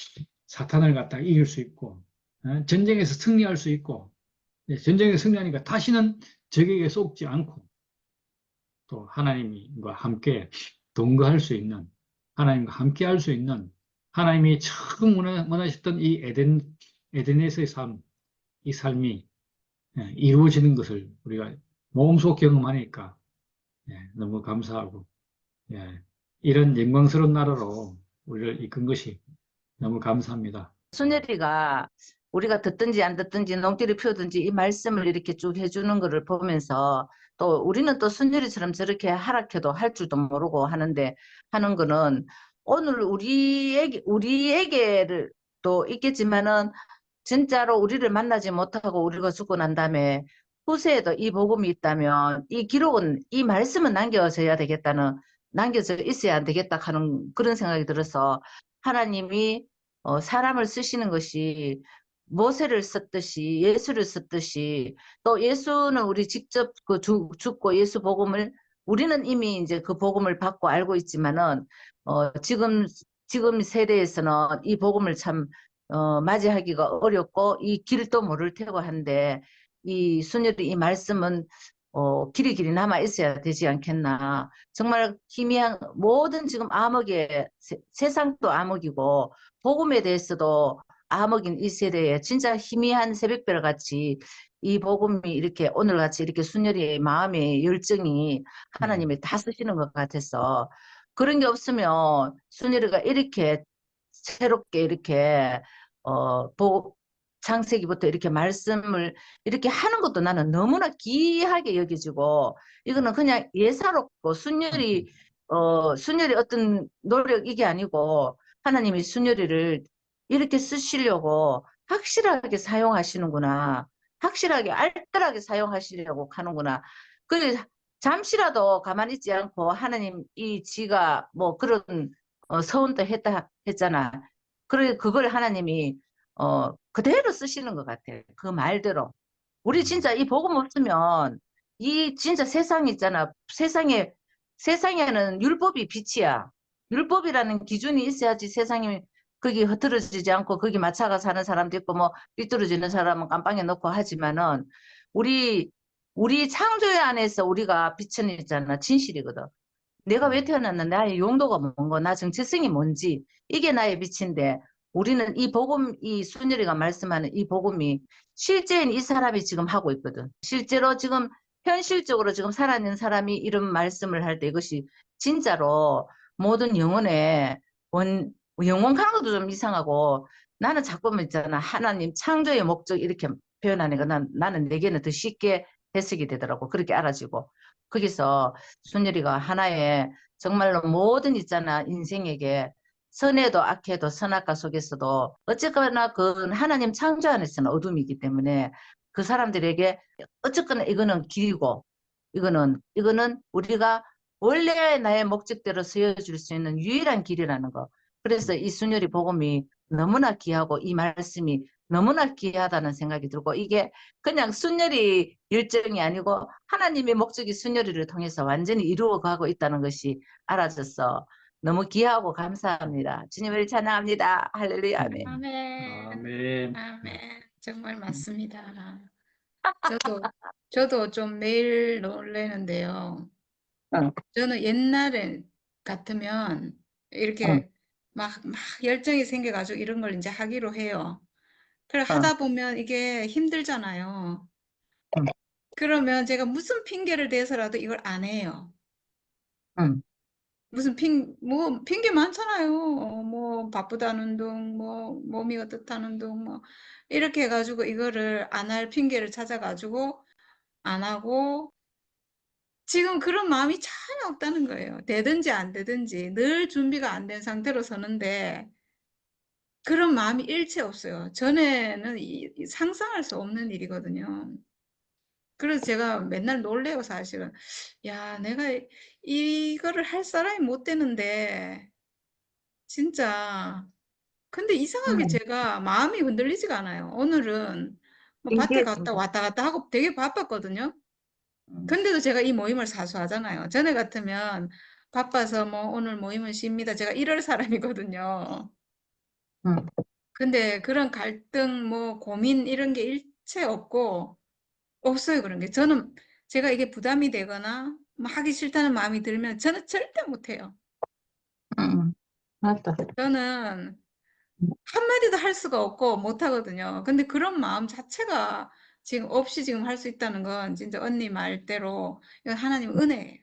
사탄을 갖다가 이길 수 있고 전쟁에서 승리할 수 있고 전쟁에서 승리하니까 다시는 적에게 속지 않고 또 하나님과 함께 동거할 수 있는 하나님과 함께 할 수 있는 하나님이 처음 원하셨던 이 에덴에서의 삶, 이 삶이 이루어지는 것을 우리가 몸소 경험하니까 너무 감사하고 이런 영광스러운 나라로 우리를 이끈 것이 너무 감사합니다. 순열이가 우리가 듣든지 안 듣든지 농기를 피우든지 이 말씀을 이렇게 쭉 해주는 거를 보면서 또 우리는 또 순열이처럼 저렇게 하락해도 할 줄도 모르고 하는 거는 오늘 우리에게를 또 있겠지만은 진짜로 우리를 만나지 못하고 우리가 죽고 난 다음에 후세에도 이 복음이 있다면 이 기록은 이 말씀은 남겨져 있어야 되겠다 하는 그런 생각이 들어서 하나님이 사람을 쓰시는 것이 모세를 썼듯이 예수를 썼듯이 또 예수는 우리 직접 죽고 예수 복음을 우리는 이미 이제 그 복음을 받고 알고 있지만은 지금 지금 세대에서는 이 복음을 참 맞이하기가 어렵고 이 길도 모를 테고 한데 이 순열이 이 말씀은 길이 남아 있어야 되지 않겠나. 정말 희미한 모든 지금 암흑의 세상도 암흑이고 복음에 대해서도 암흑인 이 세대에 진짜 희미한 새벽별 같이 이 복음이 이렇게 오늘같이 이렇게 순열이의 마음의 열정이 하나님이 다 쓰시는 것 같아서 그런 게 없으면 순열이가 이렇게 새롭게 이렇게 창세기부터 이렇게 말씀을 이렇게 하는 것도 나는 너무나 귀하게 여겨지고 이거는 그냥 예사롭고 순열이 어떤 노력 이게 아니고 하나님이 순열이를 이렇게 쓰시려고 확실하게 사용하시는구나. 확실하게 알뜰하게 사용하시려고 하는구나. 그 잠시라도 가만히 있지 않고 하나님 이 지가 뭐 그런 서운도 했다 했잖아. 그래 그걸 하나님이 그대로 쓰시는 것 같아. 그 말대로. 우리 진짜 이 복음 없으면 이 진짜 세상 있잖아. 세상에는 율법이 빛이야. 율법이라는 기준이 있어야지 세상이 거기 흐트러지지 않고 거기 맞춰가 사는 사람도 있고 뭐 삐뚤어지는 사람은 깜빵에 넣고 하지만은 우리 우리 창조의 안에서 우리가 빛은 있잖아. 진실이거든. 내가 왜 태어났나? 나의 용도가 뭔가? 나 정체성이 뭔지? 이게 나의 빛인데 우리는 이 복음, 이 순열이가 말씀하는 이 복음이 실제인 이 사람이 지금 하고 있거든. 실제로 지금 현실적으로 지금 살아있는 사람이 이런 말씀을 할 때 이것이 진짜로 모든 영혼에 영혼 가는 것도 좀 이상하고 나는 자꾸 있잖아. 하나님 창조의 목적 이렇게 표현하니까 나는 내게는 더 쉽게 해석이 되더라고. 그렇게 알아지고. 거기서 순열이가 하나의 정말로 모든 있잖아 인생에게 선해도 악해도 선악과 속에서도 어쨌거나 그 하나님 창조 안에서는 어둠이기 때문에 그 사람들에게 어쨌거나 이거는 길이고 이거는 우리가 원래 나의 목적대로 쓰여줄 수 있는 유일한 길이라는 거. 그래서 이 순열이 복음이 너무나 귀하고 이 말씀이 너무나 귀하다는 생각이 들고 이게 그냥 순열이 열정이 아니고 하나님의 목적이 순열이를 통해서 완전히 이루어가고 있다는 것이 알아져서 너무 귀하고 감사합니다. 주님을 찬양합니다. 할렐루야. 아멘. 아멘. 아멘. 아멘. 정말 맞습니다. 저도 좀 매일 놀래는데요. 응, 저는 옛날에 같으면 응, 이렇게 막 열정이 생겨가지고 이런 걸 이제 하기로 해요. 그래 응, 하다 보면 이게 힘들잖아요. 응, 그러면 제가 무슨 핑계를 대서라도 이걸 안 해요. 응, 무슨 뭐 핑계 많잖아요. 뭐 바쁘다는 둥, 뭐 몸이 어떻다는 둥, 뭐 이렇게 해가지고 이거를 안 할 핑계를 찾아가지고 안 하고 지금 그런 마음이 전혀 없다는 거예요. 되든지 안 되든지 늘 준비가 안 된 상태로 서는데 그런 마음이 일체 없어요. 전에는 이 상상할 수 없는 일이거든요. 그래서 제가 맨날 놀래요, 사실은. 야, 내가 이거를 할 사람이 못 되는데, 진짜. 근데 이상하게 응. 제가 마음이 흔들리지가 않아요. 오늘은 뭐 밭에 신기해, 갔다 진짜. 왔다 갔다 하고 되게 바빴거든요. 응, 근데도 제가 이 모임을 사수하잖아요. 전에 같으면 바빠서 뭐 오늘 모임은 쉽니다. 제가 이럴 사람이거든요. 응, 근데 그런 갈등, 뭐 고민 이런 게 일체 없고 없어요. 그런 게. 저는 제가 이게 부담이 되거나 뭐 하기 싫다는 마음이 들면 저는 절대 못해요. 응. 맞다. 저는 한마디도 할 수가 없고 못하거든요. 근데 그런 마음 자체가 지금 없이 지금 할 수 있다는 건 진짜 언니 말대로 이건 하나님 은혜예요.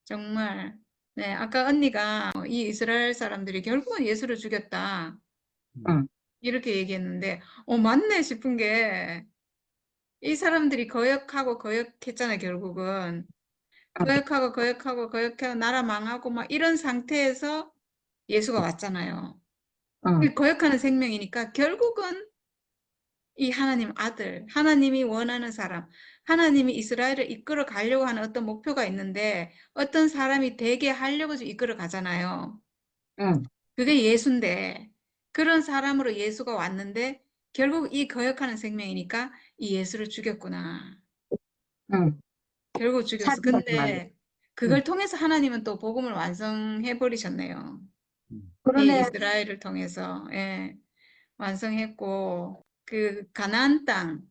정말. 네, 아까 언니가 이 이스라엘 사람들이 결국은 예수를 죽였다. 응, 이렇게 얘기했는데, 맞네 싶은 게, 이 사람들이 거역하고 거역했잖아요, 결국은. 응, 거역하고 나라 망하고 막 이런 상태에서 예수가 왔잖아요. 응, 거역하는 생명이니까 결국은 이 하나님 아들, 하나님이 원하는 사람, 하나님이 이스라엘을 이끌어 가려고 하는 어떤 목표가 있는데 어떤 사람이 되게 하려고 좀 이끌어 가잖아요. 응, 그게 예수인데 그런 사람으로 예수가 왔는데 결국 이 거역하는 생명이니까 이 예수를 죽였구나. 응. 결국 죽였어. 사진하지 말래. 근데 응, 그걸 통해서 하나님은 또 복음을 완성해 버리셨네요. 이 그러네. 이스라엘을 통해서 완성했고 그 가나안 땅은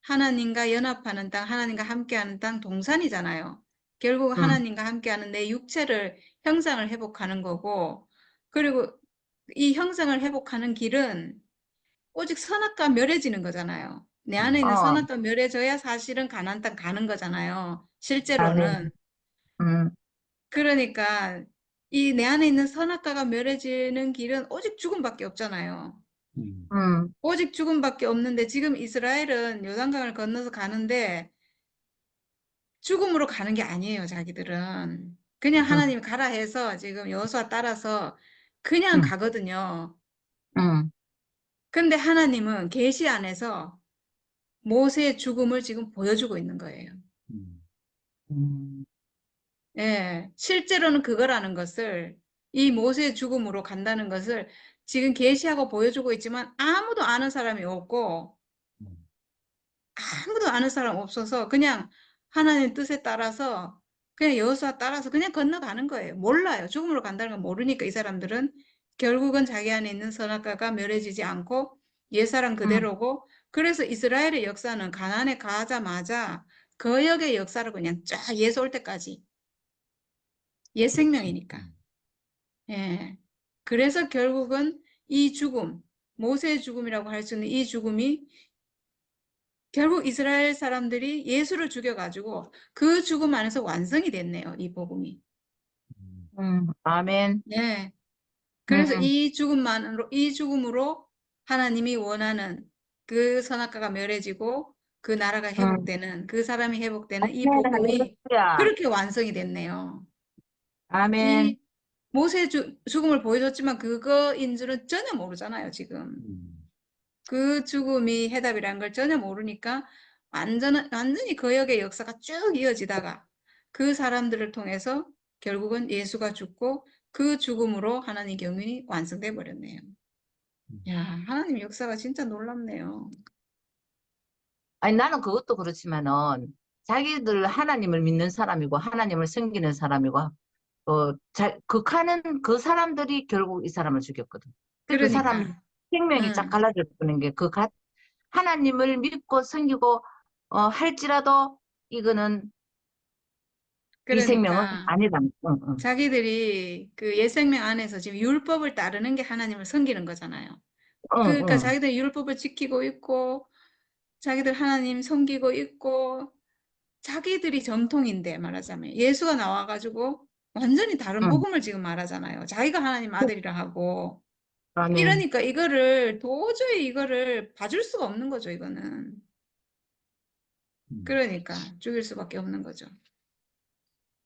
하나님과 연합하는 땅, 하나님과 함께하는 땅 동산이잖아요. 결국 하나님과 함께하는 내 육체를 형상을 회복하는 거고, 그리고 이 형상을 회복하는 길은 오직 선악과 멸해지는 거잖아요. 내 안에 있는 어, 선악과 멸해져야 사실은 가나안 땅 가는 거잖아요. 아멘. 실제로는. 음, 그러니까 이 내 안에 있는 선악과가 멸해지는 길은 오직 죽음밖에 없잖아요. 음, 오직 죽음밖에 없는데 지금 이스라엘은 요단강을 건너서 가는데 죽음으로 가는 게 아니에요, 자기들은. 그냥 음, 하나님이 가라 해서 지금 여호수아 따라서 그냥 음, 가거든요. 음, 근데 하나님은 계시 안에서 모세의 죽음을 지금 보여주고 있는 거예요. 음, 음, 예, 실제로는 그거라는 것을 이 모세의 죽음으로 간다는 것을 지금 계시하고 보여주고 있지만 아무도 아는 사람이 없고 음, 아무도 아는 사람 없어서 그냥 하나님 뜻에 따라서 그냥 여호수아 따라서 그냥 건너가는 거예요. 몰라요. 죽음으로 간다는 걸 모르니까 이 사람들은 결국은 자기 안에 있는 선악과가 멸해지지 않고 옛사람 음, 그대로고 그래서 이스라엘의 역사는 가나안에 가자마자 거역의 역사를 그냥 쫙 예수 올 때까지 옛 그렇지. 생명이니까. 예. 그래서 결국은 이 죽음, 모세의 죽음이라고 할 수 있는 이 죽음이 결국 이스라엘 사람들이 예수를 죽여가지고 그 죽음 안에서 완성이 됐네요. 이 복음이. 아멘. 네. 그래서 음, 이 죽음으로 하나님이 원하는 그 선악과가 멸해지고 그 나라가 음. 회복되는 그 사람이 회복되는 이 아멘, 복음이 할렐루야. 그렇게 완성이 됐네요. 아멘. 이 모세의 죽음을 보여줬지만 그거인 줄은 전혀 모르잖아요, 지금. 음, 그 죽음이 해답이라는 걸 전혀 모르니까 완전히 거역의 역사가 쭉 이어지다가 그 사람들을 통해서 결국은 예수가 죽고 그 죽음으로 하나님 경륜이 완성돼 버렸네요. 야, 하나님 역사가 진짜 놀랍네요. 아니, 나는 그것도 그렇지만은, 자기들 하나님을 믿는 사람이고, 하나님을 섬기는 사람이고, 극하는 그 사람들이 결국 이 사람을 죽였거든. 근데 그 사람 그러니까, 생명이 쫙 응, 갈라져 버리는 게, 하나님을 믿고 섬기고, 할지라도, 이거는, 이 생명은 그러니까 아니다. 응, 응, 자기들이 그 옛생명 안에서 지금 율법을 따르는 게 하나님을 섬기는 거잖아요. 응, 그러니까 응, 자기들 율법을 지키고 있고 자기들 하나님 섬기고 있고 자기들이 정통인데 말하자면 예수가 나와가지고 완전히 다른 응. 복음을 지금 말하잖아요. 자기가 하나님 아들이라 하고 아멘. 이러니까 이거를 도저히 이거를 봐줄 수가 없는 거죠. 이거는 음, 그러니까 죽일 수밖에 없는 거죠.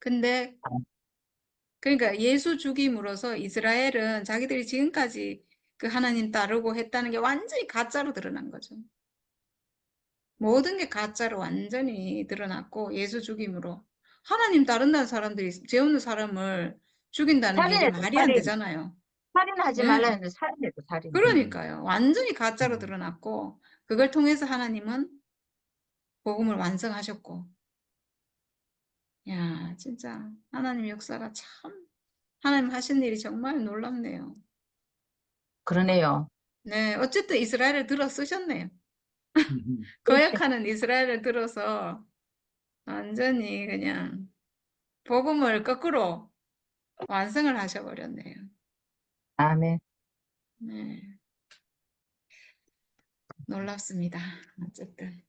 근데 그러니까 예수 죽임으로써 이스라엘은 자기들이 지금까지 그 하나님 따르고 했다는 게 완전히 가짜로 드러난 거죠. 모든 게 가짜로 완전히 드러났고 예수 죽임으로 하나님 따른다는 사람들이 죄 없는 사람을 죽인다는 게 이게 살인했어, 말이 안 살인. 되잖아요. 살인하지 말라 예. 했는데, 살인했어, 살인. 그러니까요. 완전히 가짜로 음, 드러났고 그걸 통해서 하나님은 복음을 완성하셨고 야, 진짜 하나님 역사가 참 하나님 하신 일이 정말 놀랍네요. 그러네요. 네, 어쨌든 이스라엘을 들어 쓰셨네요. 음, 거역하는 이스라엘을 들어서 완전히 그냥 복음을 거꾸로 완성을 하셔버렸네요. 아멘. 네, 놀랍습니다. 어쨌든.